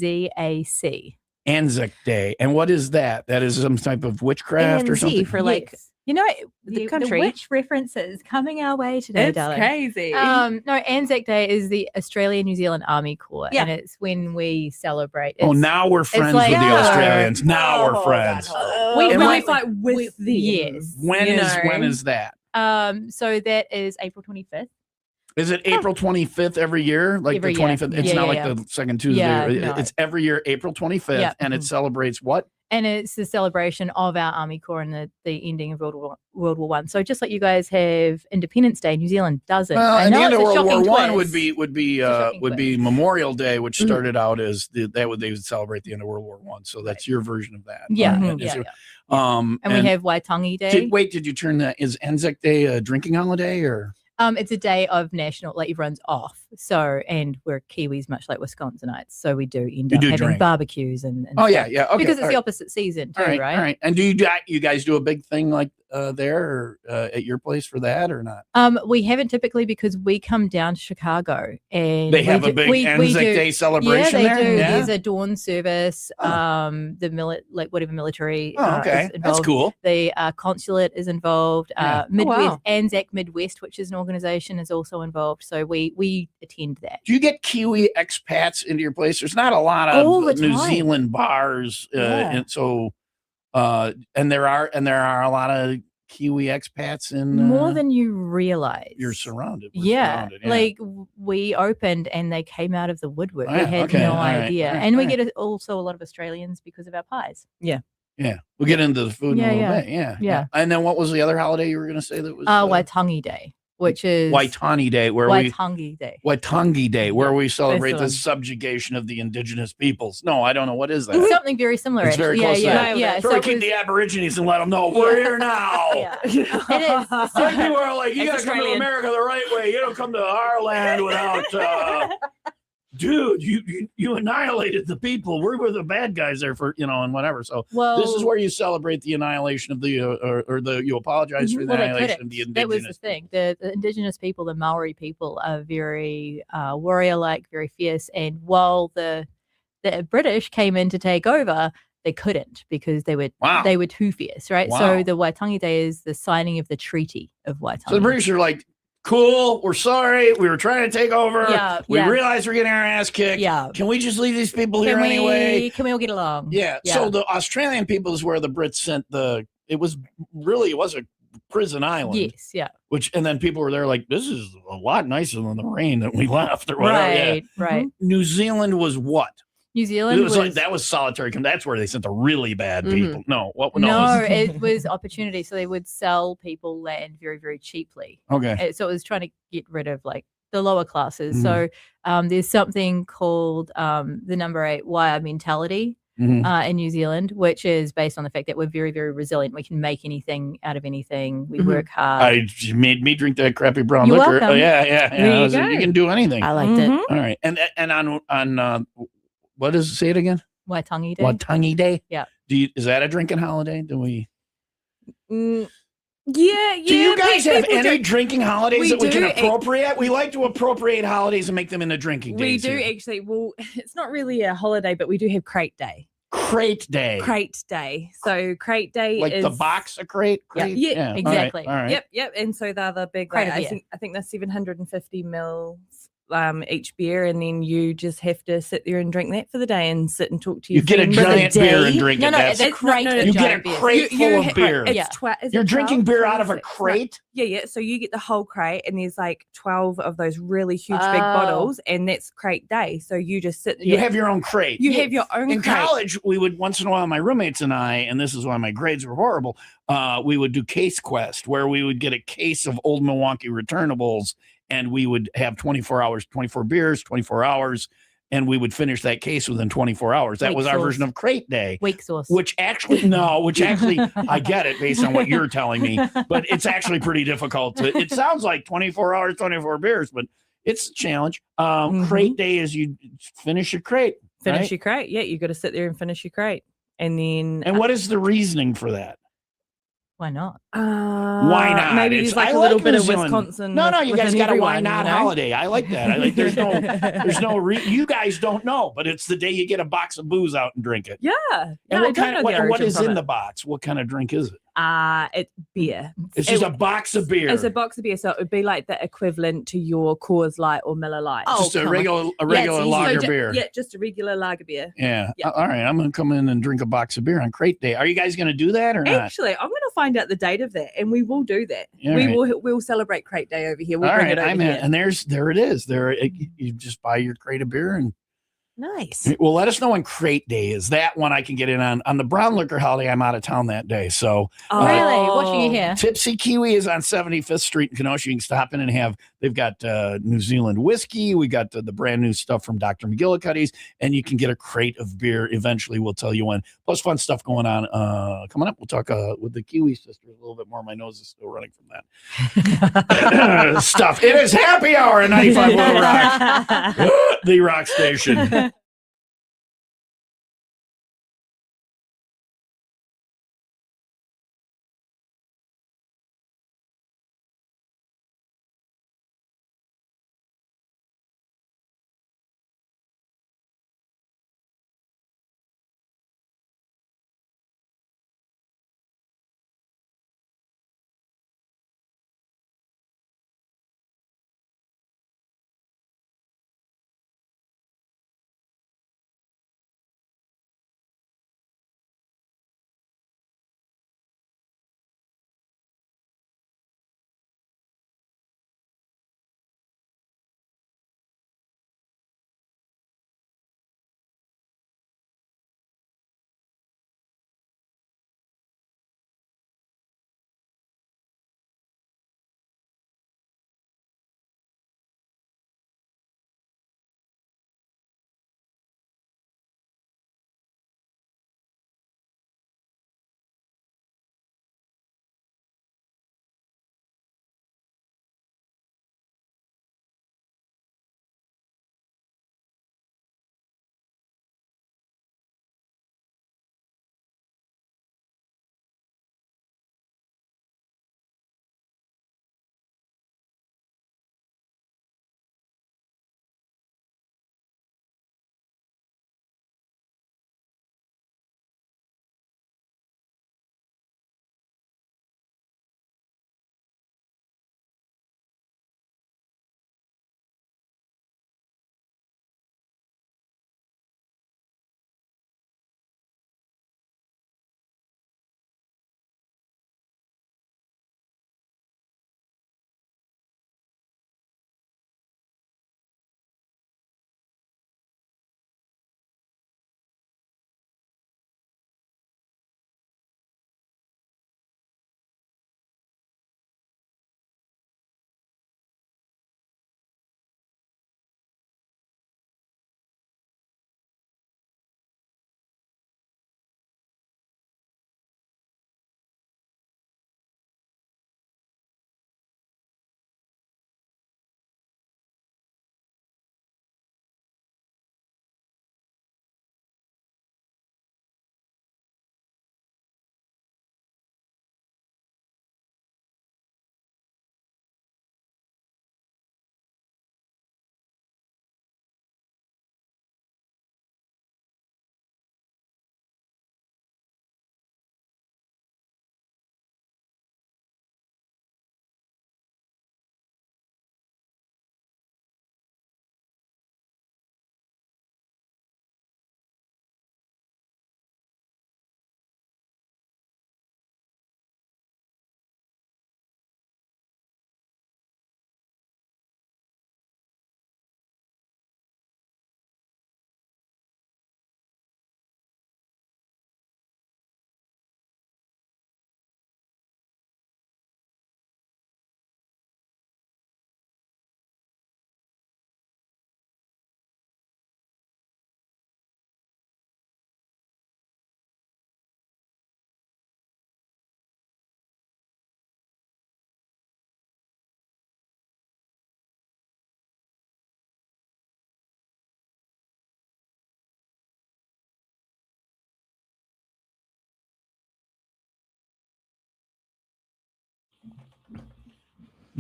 C: ANZAC.
A: Anzac Day. And what is that? That is some type of witchcraft or
D: ANZ
A: something?
D: for like
C: Yes. You know
D: the
C: the
D: country.
C: witch references coming our way today,
E: It's
C: darling.
E: crazy.
C: No, Anzac Day is the Australian New Zealand Army Corps,
D: Yeah.
C: and it's when we celebrate.
A: Oh,
C: It's-
A: now we're friends
C: like-
A: with the
C: Yeah.
A: Australians. Now we're friends.
E: we
A: And
E: really
A: like-
E: fight with them.
C: yes.
A: When
E: you
A: is
E: know.
A: that?
C: So that is April 25th.
A: Is it April 25th every year? Like
C: Every
A: the
C: year.
A: 25th? It's
C: Yeah,
A: not
C: yeah,
A: like the second Tuesday.
C: Yeah, no.
A: It's every year, April 25th,
C: Yeah.
A: and it celebrates what?
C: And it's the celebration of our Army Corps and the ending of World War One. So just like you guys have Independence Day, New Zealand doesn't.
A: Well,
C: I
A: and
C: know
A: the end of
C: it's a
A: World War
C: shocking
A: One
C: twist.
A: would be
C: It's a shocking
A: would be
C: twist.
A: Memorial Day, which started out as they would celebrate the end of World War One. So that's your version of that.
C: Yeah,
A: All right.
C: yeah,
A: So,
C: yeah. And we have Waitangi Day.
A: Did you turn that? Is Anzac Day a drinking holiday or?
C: It's a day of national, like everyone's off. So, and we're Kiwis, much like Wisconsinites. So we do end
A: You
C: up
A: do
C: having
A: drink.
C: barbecues and
A: Oh
C: stuff.
A: yeah. Okay.
C: Because it's
A: all
C: the
A: right.
C: opposite season too,
A: All right,
C: right?
A: all right. And do you guys do a big thing like there or at your place for that or not?
C: We haven't typically because we come down to Chicago and
A: They have a big Anzac Day celebration
C: yeah, they
A: there.
C: do.
A: Yeah.
C: There's a dawn service. The whatever military.
A: Oh, okay.
C: Is
A: That's
C: involved.
A: cool.
C: The consulate is involved.
A: Yeah.
C: Midwest
D: wow.
C: Anzac Midwest, which is an organization, is also involved. So we attend that.
A: Do you get Kiwi expats into your place? There's not a lot
C: All the
A: of New
C: time.
A: Zealand bars,
C: Yeah.
A: and so and there are a lot of Kiwi expats in
C: More than you realize.
A: you're surrounded. We're
C: Yeah,
A: surrounded,
C: like we opened and they came out of the woodwork.
A: Oh,
C: We
A: yeah,
C: had
A: okay,
C: no
A: all right,
C: idea,
A: all right,
C: and we
A: all right.
C: get also a lot of Australians because of our pies.
A: yeah. We'll get into the food in a
C: Yeah,
A: little
C: yeah.
A: bit. Yeah,
C: Yeah.
A: And then what was the other holiday you were going to say that was
C: Waitangi Day. which is
A: Waitangi Day,
C: Waitangi Day.
A: Waitangi Day, where we celebrate
E: the
A: the
E: one.
A: subjugation of the indigenous peoples. No, I don't know. What is that?
C: It's something very similar.
A: It's very close to that.
C: Yeah.
A: So we keep the Aborigines and let them know we're here now.
C: Yeah. It is.
A: Some people are like, you
E: It's
A: got to come to
E: Australian.
A: America the right way. You don't come to our land without. Dude, you annihilated the people. We were the bad guys there for and whatever. So this is where you celebrate the annihilation of the you apologize for the annihilation of the indigenous.
C: That was the thing. The indigenous people, the Maori people, are very warrior-like, very fierce. And while the British came in to take over, they couldn't because they were too fierce, right?
A: Wow.
C: So the Waitangi Day is the signing of the Treaty of Waitangi.
A: So the British are like, cool, we're sorry. We were trying to take over. We realized we're getting our ass kicked.
C: Yeah.
A: Can we just leave these people here anyway?
C: Can we all get along?
A: Yeah. So the Australian people is where the Brits sent it was a prison island.
C: Yes, yeah.
A: And then people were there like, this is a lot nicer than the rain that we left or whatever.
C: Right.
A: New Zealand was what?
C: New Zealand was
A: like, that was solitary. That's where they sent the really bad people. No,
C: it was opportunity. So they would sell people land very, very cheaply.
A: Okay.
C: So it was trying to get rid of like the lower classes. So there's something called the number 8 wire mentality in New Zealand, which is based on the fact that we're very, very resilient. We can make anything out of anything. We work hard.
A: You made me drink that crappy brown
C: You're
A: liquor.
C: welcome.
A: Oh, yeah. You can do anything.
D: I liked it.
A: All right. And on what does it say it again?
C: Waitangi Day.
A: Waitangi Day?
C: Yeah.
A: Is that a drinking holiday? Do we?
E: Yeah.
A: Do you guys have any drinking holidays
E: We
A: that we can
E: do.
A: appropriate? We like to appropriate holidays and make them into drinking
E: We
A: days.
E: do
A: here.
E: actually. Well, it's not really a holiday, but we do have Crate Day.
A: Crate Day.
E: Crate Day. So Crate Day
A: Like
E: is
A: the box of crate?
E: Yeah,
C: exactly.
A: All right.
E: Yep. And so they're the big.
C: Crate
E: Like,
C: of beer.
E: I think they're 750 mils each beer, and then you just have to sit there and drink that for the day and sit and talk to your
A: You get a
E: friends.
A: giant beer and drink it.
C: It's a crate.
A: You get a crate full of beer. You're drinking beer out of a crate?
E: Yeah. So you get the whole crate, and there's like 12 of those really huge big bottles, and that's Crate Day. So you just sit there.
A: You have your own crate.
E: You have your own
A: In
E: crate.
A: college, we would once in a while, my roommates and I, and this is why my grades were horrible, we would do Case Quest, where we would get a case of old Milwaukee returnables, and we would have 24 hours, 24 beers, 24 hours, and we would finish that case within 24 hours. That was our version of Crate Day.
C: Weak sauce.
A: Which actually, I get it based on what you're telling me, but it's actually pretty difficult. It sounds like 24 hours, 24 beers, but it's a challenge. Crate Day is you finish your crate.
E: Finish your crate. Yeah, you got to sit there and finish your crate. And then.
A: And what is the reasoning for that?
C: Why not?
A: Why not?
E: Maybe there's like a little bit of Wisconsin.
A: No, you guys got a why not
E: you know?
A: holiday. I like that. I like there's no you guys don't know, but it's the day you get a box of booze out and drink it.
E: Yeah.
A: And what is in the box? What kind of drink is it?
E: It's beer.
A: It's just a box of beer.
E: It's a box of beer, so it would be like the equivalent to your Coors Light or Miller Light.
A: Just a regular lager beer.
E: Yeah, just a regular lager beer.
A: Yeah. All right. I'm gonna come in and drink a box of beer on Crate Day. Are you guys gonna do that or not?
E: Actually, I'm gonna find out the date of that, and we will do that. We'll celebrate Crate Day over here. We'll bring it over here.
A: And there it is. You just buy your crate of beer and.
D: Nice.
A: Well, let us know when Crate Day is. That one I can get in on. On the brown liquor holiday, I'm out of town that day. So
C: really? Watching you here.
A: Tipsy Kiwi is on 75th Street in Kenosha. You can stop in and they've got New Zealand whiskey. We got the brand new stuff from Dr. McGillicuddy's, and you can get a crate of beer. Eventually, we'll tell you when. Plus fun stuff going on. Coming up, we'll talk with the Kiwi sisters a little bit more. My nose is still running from that stuff. It is happy hour at 95 Little Rock, the rock station.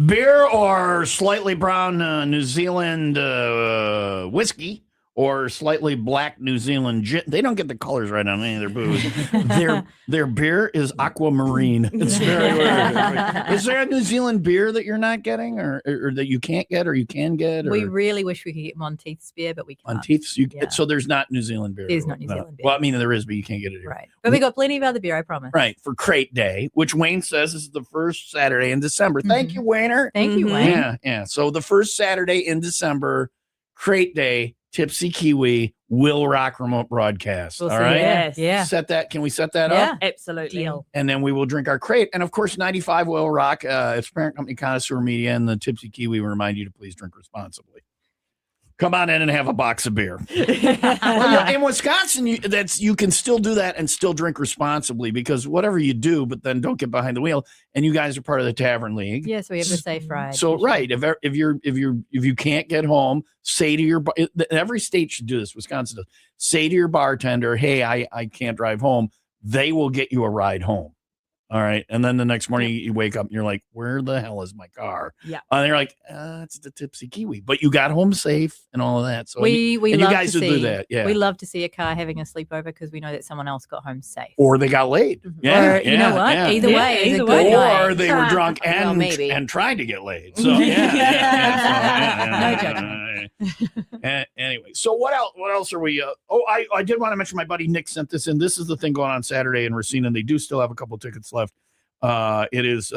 A: Beer or slightly brown New Zealand whiskey or slightly black New Zealand gin. They don't get the colors right on any of their booze. Their beer is aquamarine. It's very weird. Is there a New Zealand beer that you're not getting or that you can't get or you can get? Or?
C: We really wish we could get Monteith's beer, but we can't.
A: Monteith's? So there's not New Zealand beer?
C: There's not New Zealand beer.
A: Well, I mean, there is, but you can't get it here.
C: Right. But we got plenty of other beer, I promise.
A: Right. For Crate Day, which Wayne says is the first Saturday in December. Thank you, Wayner.
C: Thank you, Wayne.
A: Yeah. So the first Saturday in December, Crate Day, Tipsy Kiwi, WIIL Rock remote broadcast.
C: We'll
A: all
C: see.
A: right.
C: Yes. Yeah.
A: Set that. Can we set that
C: Yeah.
A: up?
E: Absolutely.
C: Deal.
A: And then we will drink our crate. And of course, 95 WIIL Rock, its parent company, Connoisseur Media, and the Tipsy Kiwi remind you to please drink responsibly. Come on in and have a box of beer. Well, in Wisconsin, you can still do that and still drink responsibly because whatever you do, but then don't get behind the wheel. And you guys are part of the Tavern League.
C: Yes, we have the safe ride.
A: So right, if you can't get home, say to your every state should do this. Wisconsin does. Say to your bartender, "Hey, I can't drive home." They will get you a ride home. All right. And then the next morning you wake up and you're like, where the hell is my car?
E: Yeah.
A: And they're like, it's the Tipsy Kiwi. But you got home safe and all of that. So
C: we
A: and
C: love
A: you guys
C: to
A: would
C: see,
A: do that. Yeah.
C: We love to see a car having a sleepover because we know that someone else got home safe.
A: Or they got laid.
C: Or, you know what?
A: Yeah.
C: Either way. is a
E: either
C: good
E: way.
C: night.
A: Or they were drunk
D: Well,
A: and
D: maybe.
A: and tried to get laid. So yeah.
C: No judgment.
A: Anyway, so what else are we? I did want to mention my buddy Nick sent this in. This is the thing going on Saturday in Racine, and they do still have a couple tickets left. It is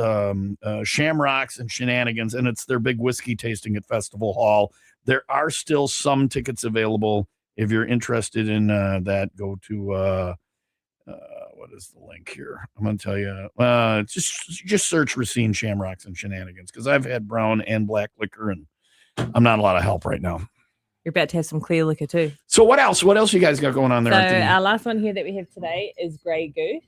A: Shamrocks and Shenanigans, and it's their big whiskey tasting at Festival Hall. There are still some tickets available. If you're interested in that, go to what is the link here? I'm going to tell you. Just search Racine Shamrocks and Shenanigans because I've had brown and black liquor, and I'm not a lot of help right now.
E: You're about to have some clear liquor too.
A: So what else? What else you guys got going on there?
E: So our last one here that we have today is Grey Goose.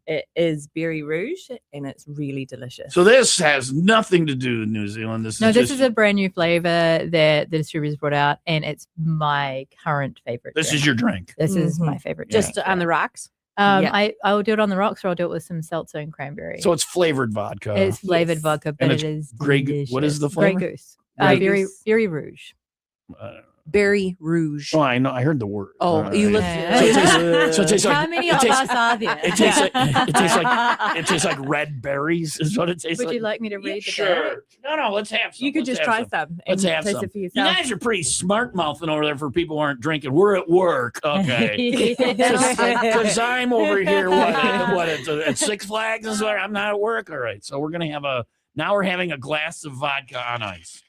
E: It is berry rouge and it's really delicious.
A: So this has nothing to do with New Zealand. This
C: is a brand new flavor that the distributors brought out, and it's my current favorite.
A: This
C: drink.
A: is your drink.
C: This is my favorite.
D: Just
C: drink.
D: on the rocks.
C: I will do it on the rocks, or I'll do it with some seltzer and cranberry.
A: So it's flavored vodka.
C: It's flavored vodka, but
A: And
C: it is
A: Grey.
C: delicious.
A: What is the flavor?
C: Grey Goose.
E: Grey
C: Berry
E: Goose.
C: Berry Rouge.
D: Berry rouge.
A: Oh, I know. I heard the word.
D: Oh, you look.
A: So it tastes like.
C: How many of us are there?
A: It tastes like red berries. Is what it tastes like.
C: Would you like me to read the
A: Sure. No. Let's have some.
E: You could
A: Let's
E: just
A: have
E: try
A: some.
E: some.
A: Let's
E: and
A: have
E: taste
A: some.
E: it for
A: You
E: yourself.
A: guys are pretty smart mouthing over there for people who aren't drinking. We're at work, okay? Because I'm over here. What? At Six Flags is where I'm not at work. All right. So we're gonna have we're having a glass of vodka on ice.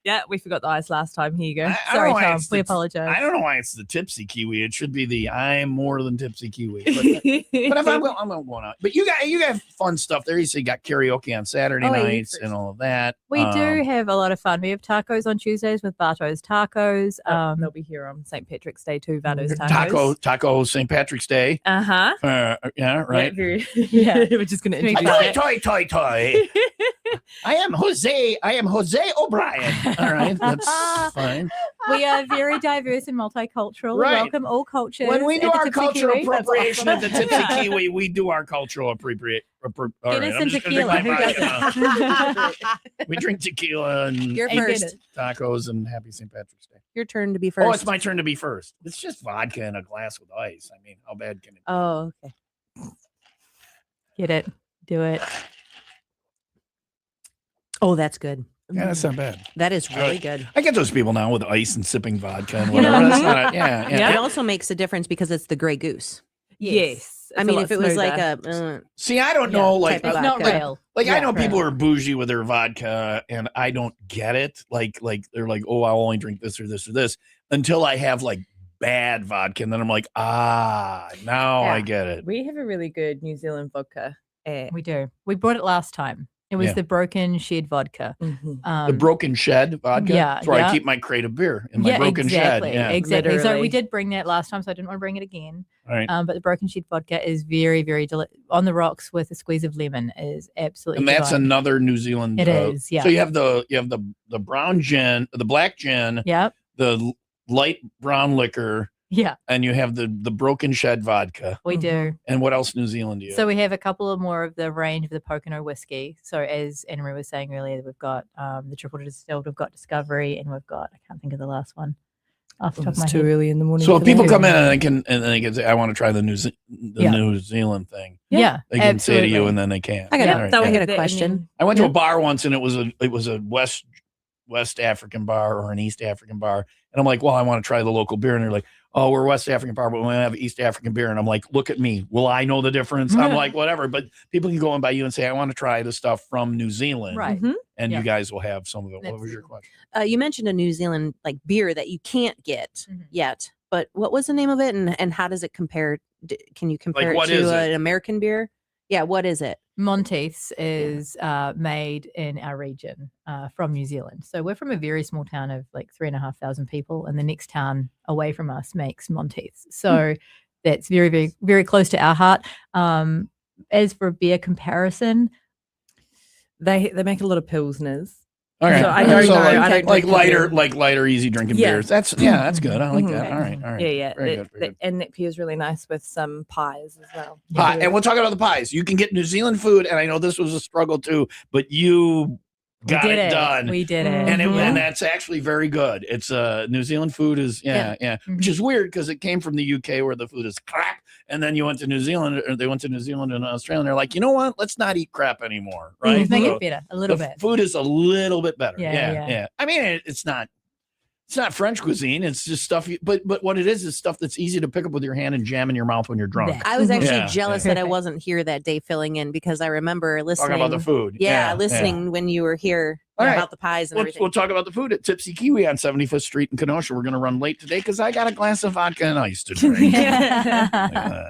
E: Yeah, we forgot the ice last time. Here you go.
A: I don't
C: Sorry,
A: know why
C: Tom.
A: it's
C: We
A: the-
C: apologize.
A: I don't know why it's the Tipsy Kiwi. It should be the I'm more than Tipsy Kiwi. But if I'm going out. But you got fun stuff there. You say you got karaoke on Saturday nights and all of that.
C: We do have a lot of fun. We have tacos on Tuesdays with Barto's Tacos.
E: They'll be here on St. Patrick's Day too. Vato's Tacos.
A: Taco St. Patrick's Day.
E: Uh-huh.
A: Yeah, right.
E: Yeah, we're just going to introduce
A: Toy. I am Jose O'Brien. All right, that's fine.
C: We are very diverse and multicultural.
A: Right.
C: We welcome all cultures.
A: When we do
C: at the
A: our
C: Tipsy
A: cultural
C: Kiwi.
A: appropriation at the Tipsy Kiwi, we do our cultural appropriate.
C: Get us some tequila. Who doesn't?
A: We drink tequila and
D: You're
C: I get
D: first.
C: it.
A: tacos and happy St. Patrick's Day.
D: Your turn to be first.
A: Oh, it's my turn to be first. It's just vodka in a glass with ice. I mean, how bad can it be?
D: Oh, okay.
C: Get it. Do it.
D: Oh, that's good.
A: Yeah, that's not bad.
D: That is really
A: Right.
D: good.
A: I get those people now with ice and sipping vodka and
C: You know,
A: whatever. That's not yeah.
D: It also makes a difference because it's the Grey Goose.
E: Yes.
D: I mean, if it was like a
A: See, I don't know, like,
D: type
C: It's
D: of
C: not
D: vodka.
C: real.
A: I know
C: right.
A: people are bougie with their vodka, and I don't get it. Like they're like, oh, I'll only drink this or this or this until I have like bad vodka, and then I'm like, now I get it.
E: we have a really good New Zealand vodka.
C: We do. We brought it last time. It was
A: Yeah.
C: the Broken Shed vodka.
A: The Broken Shed vodka.
C: yeah,
A: That's where I
C: yeah.
A: keep my crate of beer in my Broken
C: exactly,
A: Shed. Yeah.
C: exactly. So
E: Literally.
C: we did bring that last time, so I didn't want to bring it again.
A: All right.
C: But the Broken Shed vodka is very, very on the rocks with a squeeze of lemon is absolutely.
A: And that's
C: divine.
A: another New Zealand.
C: It is, yeah.
A: So you have the brown gin, the black gin,
C: Yep.
A: the light brown liquor,
C: Yeah.
A: And you have the Broken Shed vodka.
C: We do.
A: And what else New Zealand do you
C: So
A: have?
C: we have a couple of more of the range of the Pocono whiskey. So as Anna Marie was saying earlier, we've got the triple distilled, we've got Discovery, and we've got, I can't think of the last one off the top of my
E: It's too
C: head.
E: early in the morning.
A: So if people
E: that.
A: come in and they can say, I want to try the New Zealand thing.
C: Yeah.
A: They can say to
C: absolutely.
A: you and then they can't.
D: I got
A: All right,
D: I
A: yeah.
D: got a question.
A: I went to a bar once and it was a West African bar or an East African bar. And I'm like, well, I want to try the local beer. And they're like, oh, we're West African bar, but we have East African beer. And I'm like, look at me. Will I know the difference? I'm like, whatever. But people can go in by you and say, I want to try the stuff from New Zealand.
C: Right.
A: And you guys will have some of it. What was your question?
D: You mentioned a New Zealand like beer that you can't get yet, but what was the name of it and how does it compare? Can you compare it to an American beer? Yeah, what is it?
C: Monteith's is made in our region from New Zealand. So we're from a very small town of like 3,500 people, and the next town away from us makes Monteith's. So that's very, very, very close to our heart. As for beer comparison,
E: they make a lot of pilsners.
A: All right.
E: So I don't know. I don't
A: like
E: drink
A: lighter, easy drinking beers. That's good. I like that. All right.
E: Yeah.
A: Very good.
E: And that pairs really nice with some pies as well.
A: Pie. And we'll talk about the pies. You can get New Zealand food, and I know this was a struggle too, but you got it done.
C: We did it.
A: And that's actually very good. It's New Zealand food is which is weird because it came from the UK where the food is crap, and then you went to New Zealand, or they went to New Zealand and Australia, and they're like, you know what? Let's not eat crap anymore, right?
C: Let's make it better a little bit.
A: Food is a little bit better.
C: Yeah.
A: Yeah. I mean, it's not French cuisine. It's just stuff. But what it is stuff that's easy to pick up with your hand and jam in your mouth when you're drunk.
D: I was actually jealous that I wasn't here that day filling in because I remember listening
A: Talking about the food.
D: Listening when you were here about the pies and everything.
A: We'll talk about the food at Tipsy Kiwi on 75th Street in Kenosha. We're going to run late today because I got a glass of vodka and ice to drink.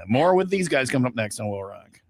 A: More with these guys coming up next on WIIL Rock.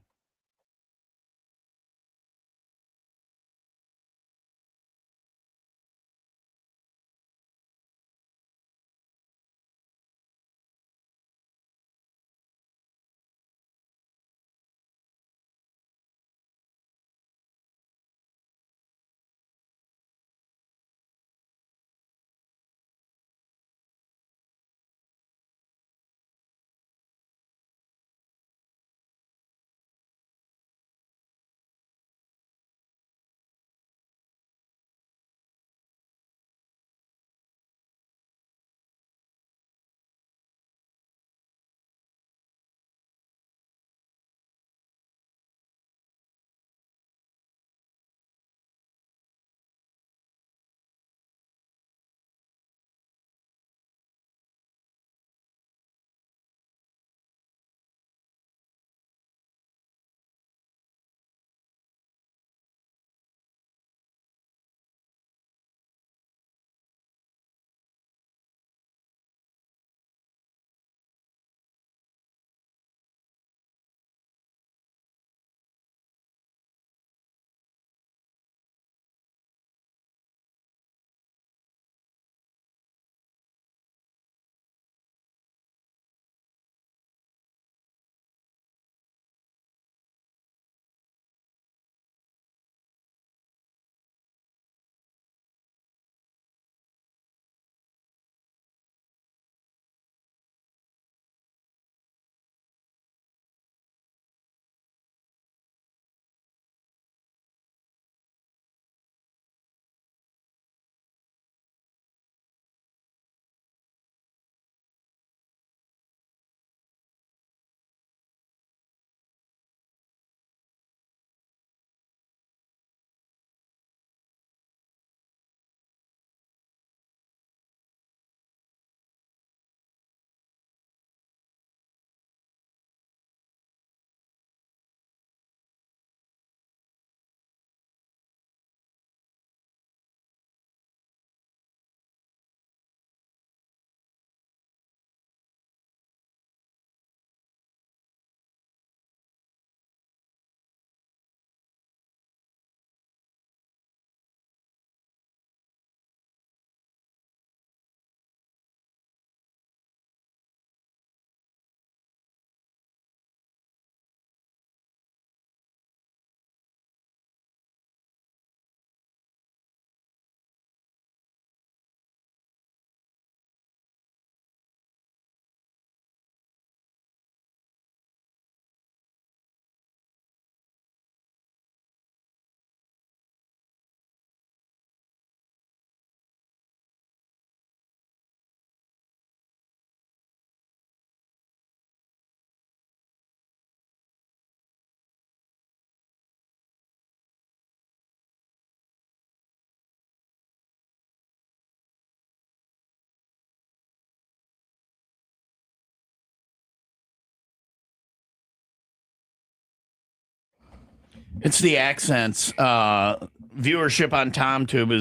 A: It's the accents. Viewership on TomTube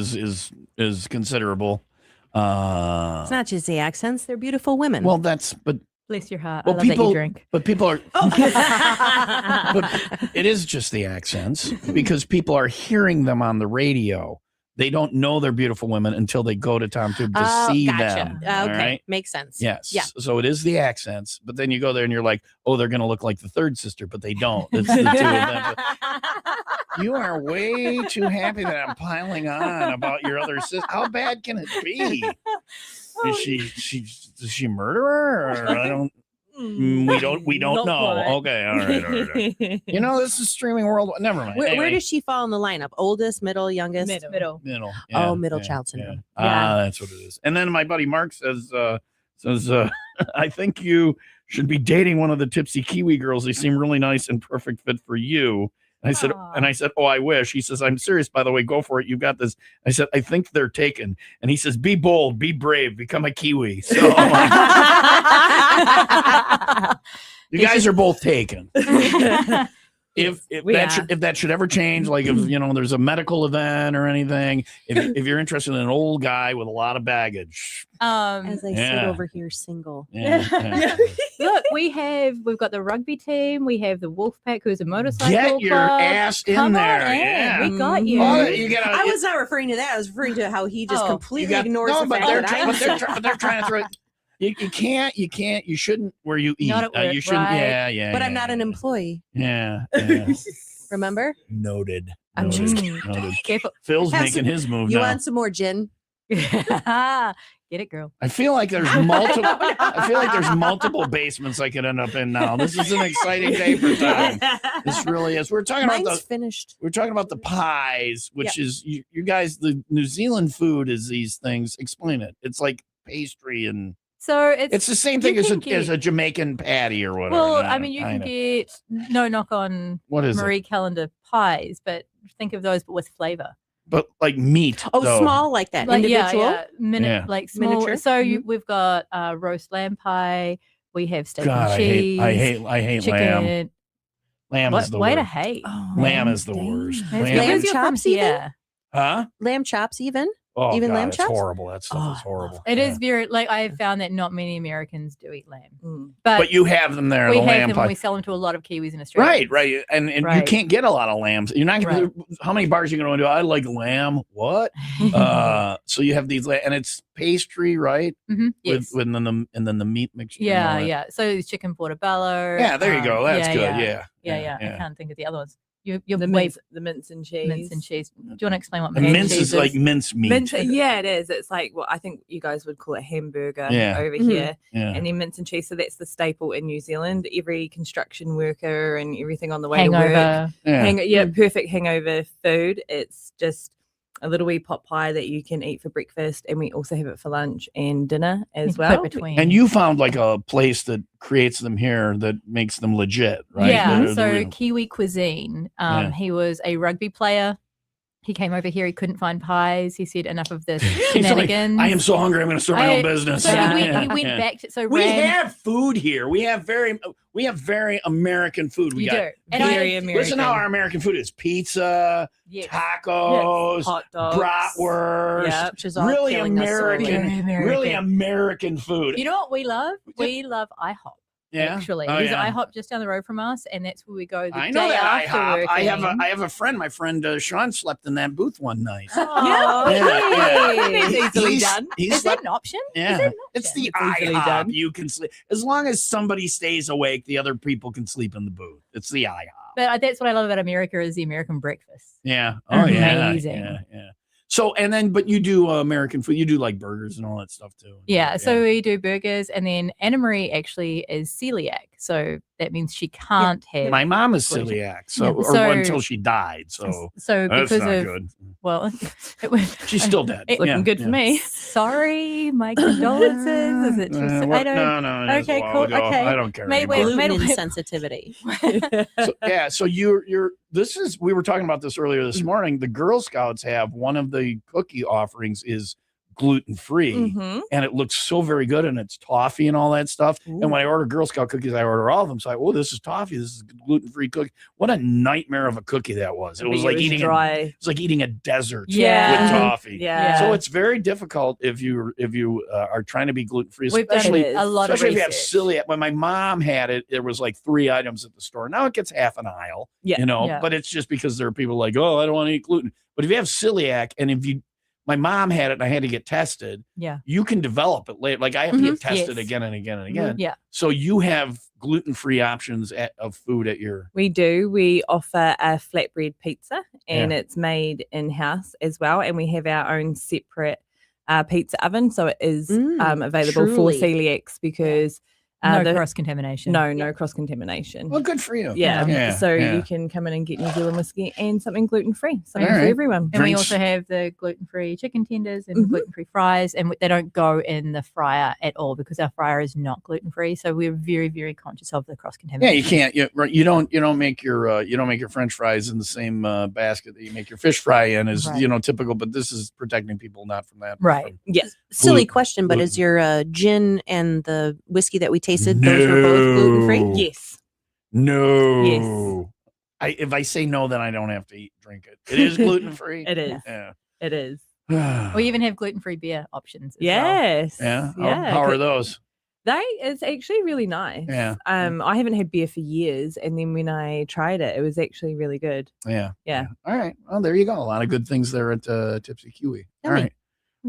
A: is considerable.
D: It's not just the accents; they're beautiful women.
A: Well, but
C: Bless your heart.
A: well,
C: I love that
A: people,
C: you drink.
A: but people are. But it is just the accents because people are hearing them on the radio. They don't know they're beautiful women until they go to TomTube to see them.
D: Okay,
A: all right?
D: makes sense.
A: Yes.
D: Yeah.
A: So it is the accents, but then you go there and you're like, oh, they're going to look like the third sister, but they don't. It's the two of them. You are way too happy that I'm piling on about your other sister. How bad can it be? Is she murder her? Or I don't. We don't know.
E: Quite.
A: Okay, all right. You know, this is streaming world. Never mind.
D: Where does she fall in the lineup? Oldest, middle, youngest?
C: Middle.
A: Yeah,
D: middle child syndrome.
A: That's what it is. And then my buddy Mark says, I think you should be dating one of the Tipsy Kiwi girls. They seem really nice and perfect fit for you. And I said, oh, I wish. He says, I'm serious, by the way, go for it. You got this. I said, I think they're taken. And he says, be bold, be brave, become a Kiwi. So you guys are both taken. If that should ever change, like if there's a medical event or anything, if you're interested in an old guy with a lot of baggage,
D: as I sit over here single.
C: Look, we've got the rugby team, we have the Wolfpack, who's a motorcycle
A: Get your
C: club.
A: ass in
C: Come
A: there.
C: on in.
A: Yeah.
C: We got you.
D: I was not referring to that. I was referring to how he just completely ignores the fact that
A: they're trying to throw. You can't. You shouldn't where you eat.
C: Not at work,
A: you shouldn't.
C: right.
A: Yeah.
D: But I'm not an employee.
A: Yeah.
D: Remember?
A: Noted.
D: I'm
A: Noted.
D: just
A: Noted.
C: Careful.
A: Phil's making his move
D: You
A: now.
D: want some more gin?
C: Get it, girl.
A: I feel like there's multiple. I feel like there's multiple basements I could end up in now. This is an exciting day for Tom. This really is. We're talking about
D: finished.
A: We're talking about the pies, which is you guys. The New Zealand food is these things. Explain it. It's like pastry and.
C: So
A: it's the same thing as a Jamaican patty or whatever.
C: Well, I mean, you can get no knock on Marie Callender pies, but think of those but with flavor.
A: But like meat.
D: Oh, small like that.
C: Like,
D: individual.
C: Like small.
D: Miniature.
C: So we've got roast lamb pie. We have steak and cheese.
A: I hate
C: chicken.
A: lamb. Lamb is the worst.
C: Way to hate.
D: Oh,
A: lamb is the worst.
D: Lamb chops even?
A: Huh?
D: Lamb chops even?
A: Oh,
D: even
A: God,
D: lamb
A: it's
D: chops?
A: horrible. That stuff is horrible.
C: It is very I have found that not many Americans do eat lamb.
A: But you have them there.
C: We
A: the
C: have
A: lamb
C: them
A: pie.
C: and we sell them to a lot of Kiwis in Australia.
A: Right. And you can't get a lot of lambs. You're not gonna how many bars are you gonna do? I like lamb. What? So you have these and it's pastry, right?
C: Mm-hmm. Yes.
A: And then the meat mixture.
C: Yeah. So it's chicken portobello.
A: Yeah, there you go. That's good.
C: Yeah. I can't think of the other ones. You're
E: the mince and cheese.
C: Mince and cheese. Do you want to explain what
A: mince is? Like mince meat.
E: Yeah, it is. It's like I think you guys would call it hamburger over here. Yeah. And then mince and cheese. So that's the staple in New Zealand. Every construction worker and everything on the way
C: hangover.
E: to work. Perfect hangover food. It's just a little wee pot pie that you can eat for breakfast, and we also have it for lunch and dinner as well.
A: And you found like a place that creates them here that makes them legit, right?
C: Yeah. So Kiwi Cuisine. He was a rugby player. He came over here. He couldn't find pies. He said, "Enough of this shenanigans."
A: I am so hungry. I'm going to start my own business.
C: So he went back to.
A: We have food here. We have very American food. We got
E: very American.
A: Listen how our American food is: pizza, tacos,
E: hot dogs,
A: bratwurst.
D: Which is all
A: really American food.
C: You know what we love? We love IHOP.
A: Yeah,
C: actually, there's an IHOP just down the road from us, and that's where we go.
A: I know that IHOP. I have a friend. My friend Sean slept in that booth one night.
C: Easily done. Is that an option?
A: Yeah, it's the IHOP. You can sleep as long as somebody stays awake. The other people can sleep in the booth. It's the IHOP.
C: But that's what I love about America is the American breakfast.
A: Yeah.
C: Amazing.
A: Yeah. So, but you do American food. You do like burgers and all that stuff too.
C: Yeah. So we do burgers, and then Anna Marie actually is celiac. So that means she can't have.
A: My mom is celiac. So until she died. So
C: because
A: that's not
C: of
A: good.
C: Well,
A: she's still dead.
E: Looking good for me.
C: Sorry, my condolences. Is it just I don't?
A: No.
C: Okay, cool.
A: Okay, I don't care.
D: Gluten insensitivity.
A: So you're. This is. We were talking about this earlier this morning. The Girl Scouts have one of the cookie offerings is gluten-free, and it looks so very good, and it's toffee and all that stuff.
D: Ooh.
A: And when I order Girl Scout cookies, I order all of them. So oh, this is toffee. This is gluten-free cookie. What a nightmare of a cookie that was. It was like eating
E: dry.
A: it was like eating a desert with
C: Yeah.
A: toffee.
E: Yeah.
A: So it's very difficult if you are trying to be gluten-free,
C: We've done
A: especially
C: a lot of
A: especially if you have
C: research.
A: celiac. When my mom had it, there was like 3 items at the store. Now it gets half an aisle,
E: Yeah.
C: Yeah.
A: but it's just because there are people like, oh, I don't want to eat gluten. But if you have celiac, and my mom had it and I had to get tested, you can develop it later. Like I have to get tested again and again and again.
C: Yeah.
A: So you have gluten-free options of food at your.
E: We do. We offer a flatbread pizza, and it's made in-house as well. And we have our own separate pizza oven, so it is available for celiacs because
C: no cross-contamination.
E: No cross-contamination.
A: Well, good for you.
E: Yeah. So you can come in and get New Zealand whiskey and something gluten-free, something for everyone.
C: And we also have the gluten-free chicken tenders and gluten-free fries, and they don't go in the fryer at all because our fryer is not gluten-free. So we're very, very conscious of the cross-contamination.
A: Yeah, you can't. You don't make your French fries in the same basket that you make your fish fry in, as typical. But this is protecting people not from that.
C: Right.
D: Yes. Silly question, but is your gin and the whiskey that we tasted, those were both gluten free?
E: Yes.
A: No. Yes. If I say no, then I don't have to drink it. It is gluten free.
E: It is.
A: Yeah.
E: It is.
C: We even have gluten-free beer options.
E: Yes.
A: Well. Yeah. How are those?
E: It's actually really nice.
A: Yeah.
E: I haven't had beer for years, and then when I tried it, it was actually really good.
A: Yeah.
E: Yeah.
A: All right. Well, there you go. A lot of good things there at Tipsy Kiwi. All right.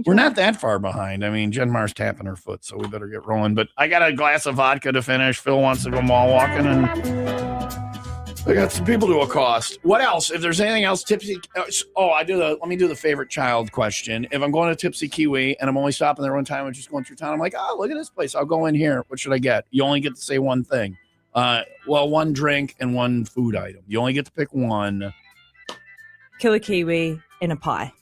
A: We're not that far behind. I mean, Jen Mar's tapping her foot, so we better get rolling. But I got a glass of vodka to finish. Phil wants to go mall walking, and I got some people to accost. What else? If there's anything else, Tipsy. Let me do the favorite child question. If I'm going to Tipsy Kiwi and I'm only stopping there one time, I'm just going through town. I'm like, oh, look at this place. I'll go in here. What should I get? You only get to say one thing. One drink and one food item. You only get to pick one.
E: Killer kiwi in a pie.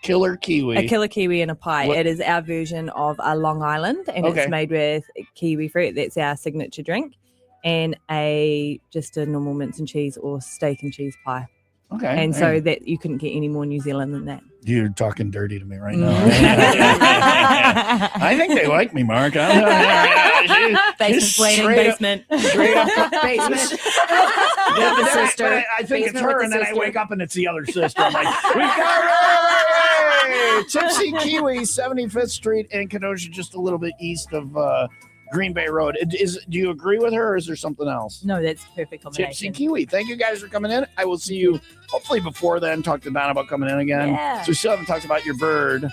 A: Killer kiwi.
E: A killer kiwi in a pie. It is our version of a Long Island, and it's made with kiwi fruit. That's our signature drink, and just a normal mince and cheese or steak and cheese pie.
A: Okay.
E: And so that you couldn't get any more New Zealand than that.
A: You're talking dirty to me right now. I think they like me, Mark.
E: Basement.
A: Straight up basement.
D: Sister.
A: I think it's her, and then I wake up and it's the other sister. I'm like, we got it! Tipsy Kiwi, 75th Street in Kenosha, just a little bit east of Green Bay Road. Do you agree with her, or is there something else?
C: No, that's perfect combination.
A: Tipsy Kiwi. Thank you guys for coming in. I will see you hopefully before then. Talk to Don about coming in again.
C: Yeah.
A: So we still haven't talked about your bird.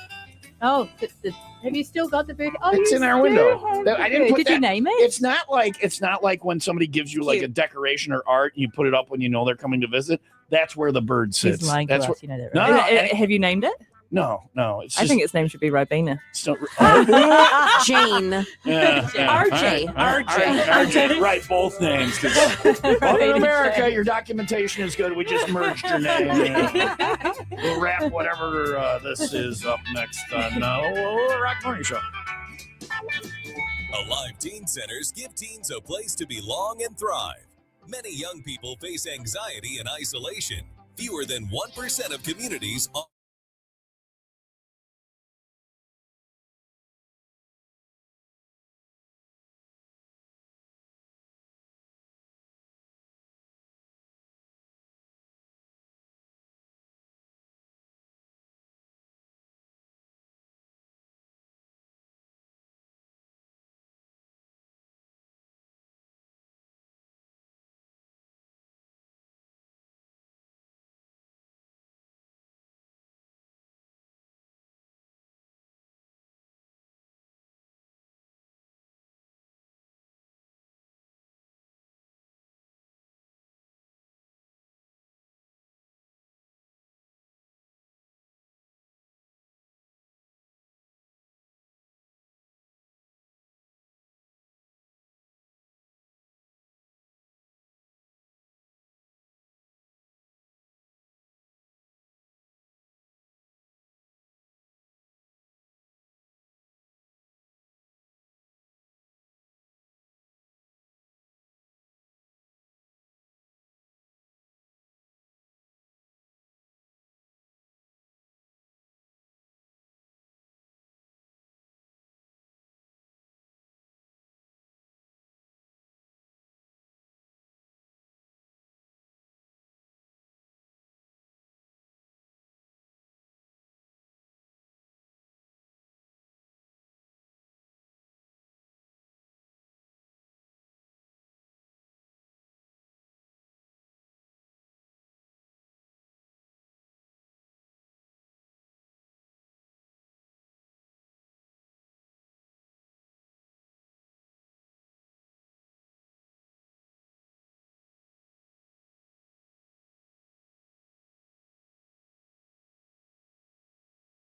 C: Oh, have you still got the bird? Oh,
A: it's in our window. I didn't put
C: Did you name it?
A: It's not like when somebody gives you like a decoration or art and you put it up when you know they're coming to visit. That's where the bird sits.
C: He's lying
A: That's
C: to
A: where,
C: us, you know that,
A: no,
C: right?
E: Have you named it?
A: No. It's just,
E: I think its name should be Ribena.
D: Jane.
A: RJ. Right, both names. Well, in America, your documentation is good. We just merged your name. We'll wrap whatever this is up next on Rock Morning Show.
F: Alive Teen Centers give teens a place to belong and thrive. Many young people face anxiety and isolation. Fewer than 1% of communities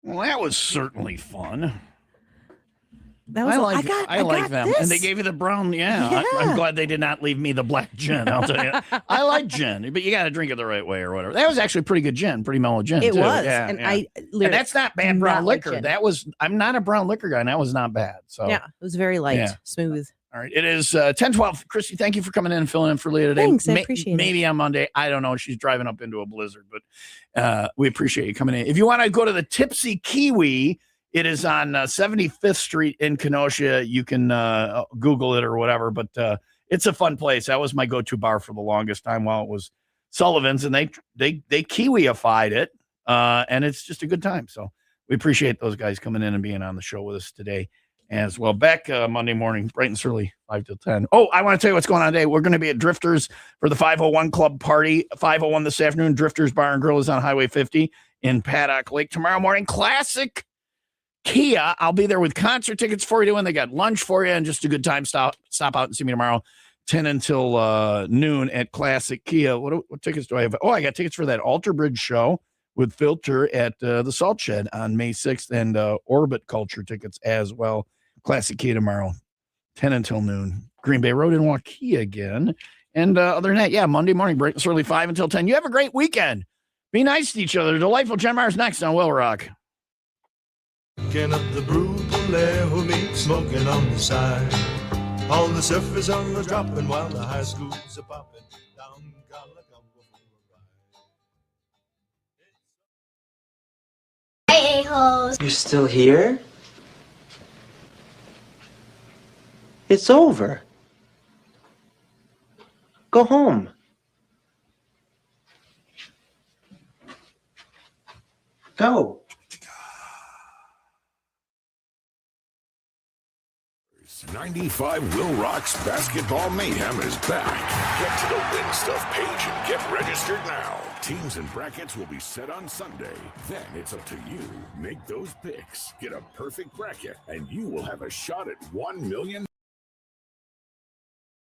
A: Well, that was certainly fun.
D: That was
A: I like them.
D: this.
A: And they gave you the brown. Yeah. I'm glad they did not leave me the black gin. I'll tell you. I like gin, but you got to drink it the right way or whatever. That was actually pretty good gin, pretty mellow gin.
D: It
A: too.
D: was.
A: Yeah,
D: and
A: and that's not bad brown liquor.
D: Like
A: I'm not a brown liquor guy, and that was not bad. So
D: yeah, it was very light, smooth.
A: All right. It is 10:12. Christy, thank you for coming in and filling in for Leah today.
D: Thanks. I appreciate it.
A: Maybe on Monday. I don't know. She's driving up into a blizzard, but we appreciate you coming in. If you want to go to the Tipsy Kiwi, it is on 75th Street in Kenosha. You can Google it or whatever, but it's a fun place. That was my go-to bar for the longest time while it was Sullivan's, and they Kiwiified it, and it's just a good time. So we appreciate those guys coming in and being on the show with us today as well. Back Monday morning, bright and early, 5 to 10. Oh, I want to tell you what's going on today. We're going to be at Drifters for the 501 Club Party. 501 this afternoon. Drifters Bar and Grill is on Highway 50 in Paddock Lake. Tomorrow morning, Classic Kia. I'll be there with concert tickets for you, and they got lunch for you and just a good time. Stop out and see me tomorrow, 10 until noon at Classic Kia. What tickets do I have? Oh, I got tickets for that Alter Bridge show with Filter at the Salt Shed on May 6th, and Orbit Culture tickets as well. Classic Kia tomorrow, 10 until noon. Green Bay Road in Waukee again. And other than that, Monday morning, bright and early, 5 until 10. You have a great weekend. Be nice to each other. Delightful Jen Mars next on WIIL Rock.
G: Picking up the brew, Palejo meat, smoking on the side. All the surfers are dropping while the high schools are popping down
H: Hey, a-holes.
I: You're still here? It's over. Go home. Go.
J: 95 WIIL Rock's Basketball Mayhem is back. Get to the Win Stuff page and get registered now. Teams and brackets will be set on Sunday. Then it's up to you. Make those picks, get a perfect bracket, and you will have a shot at $1 million.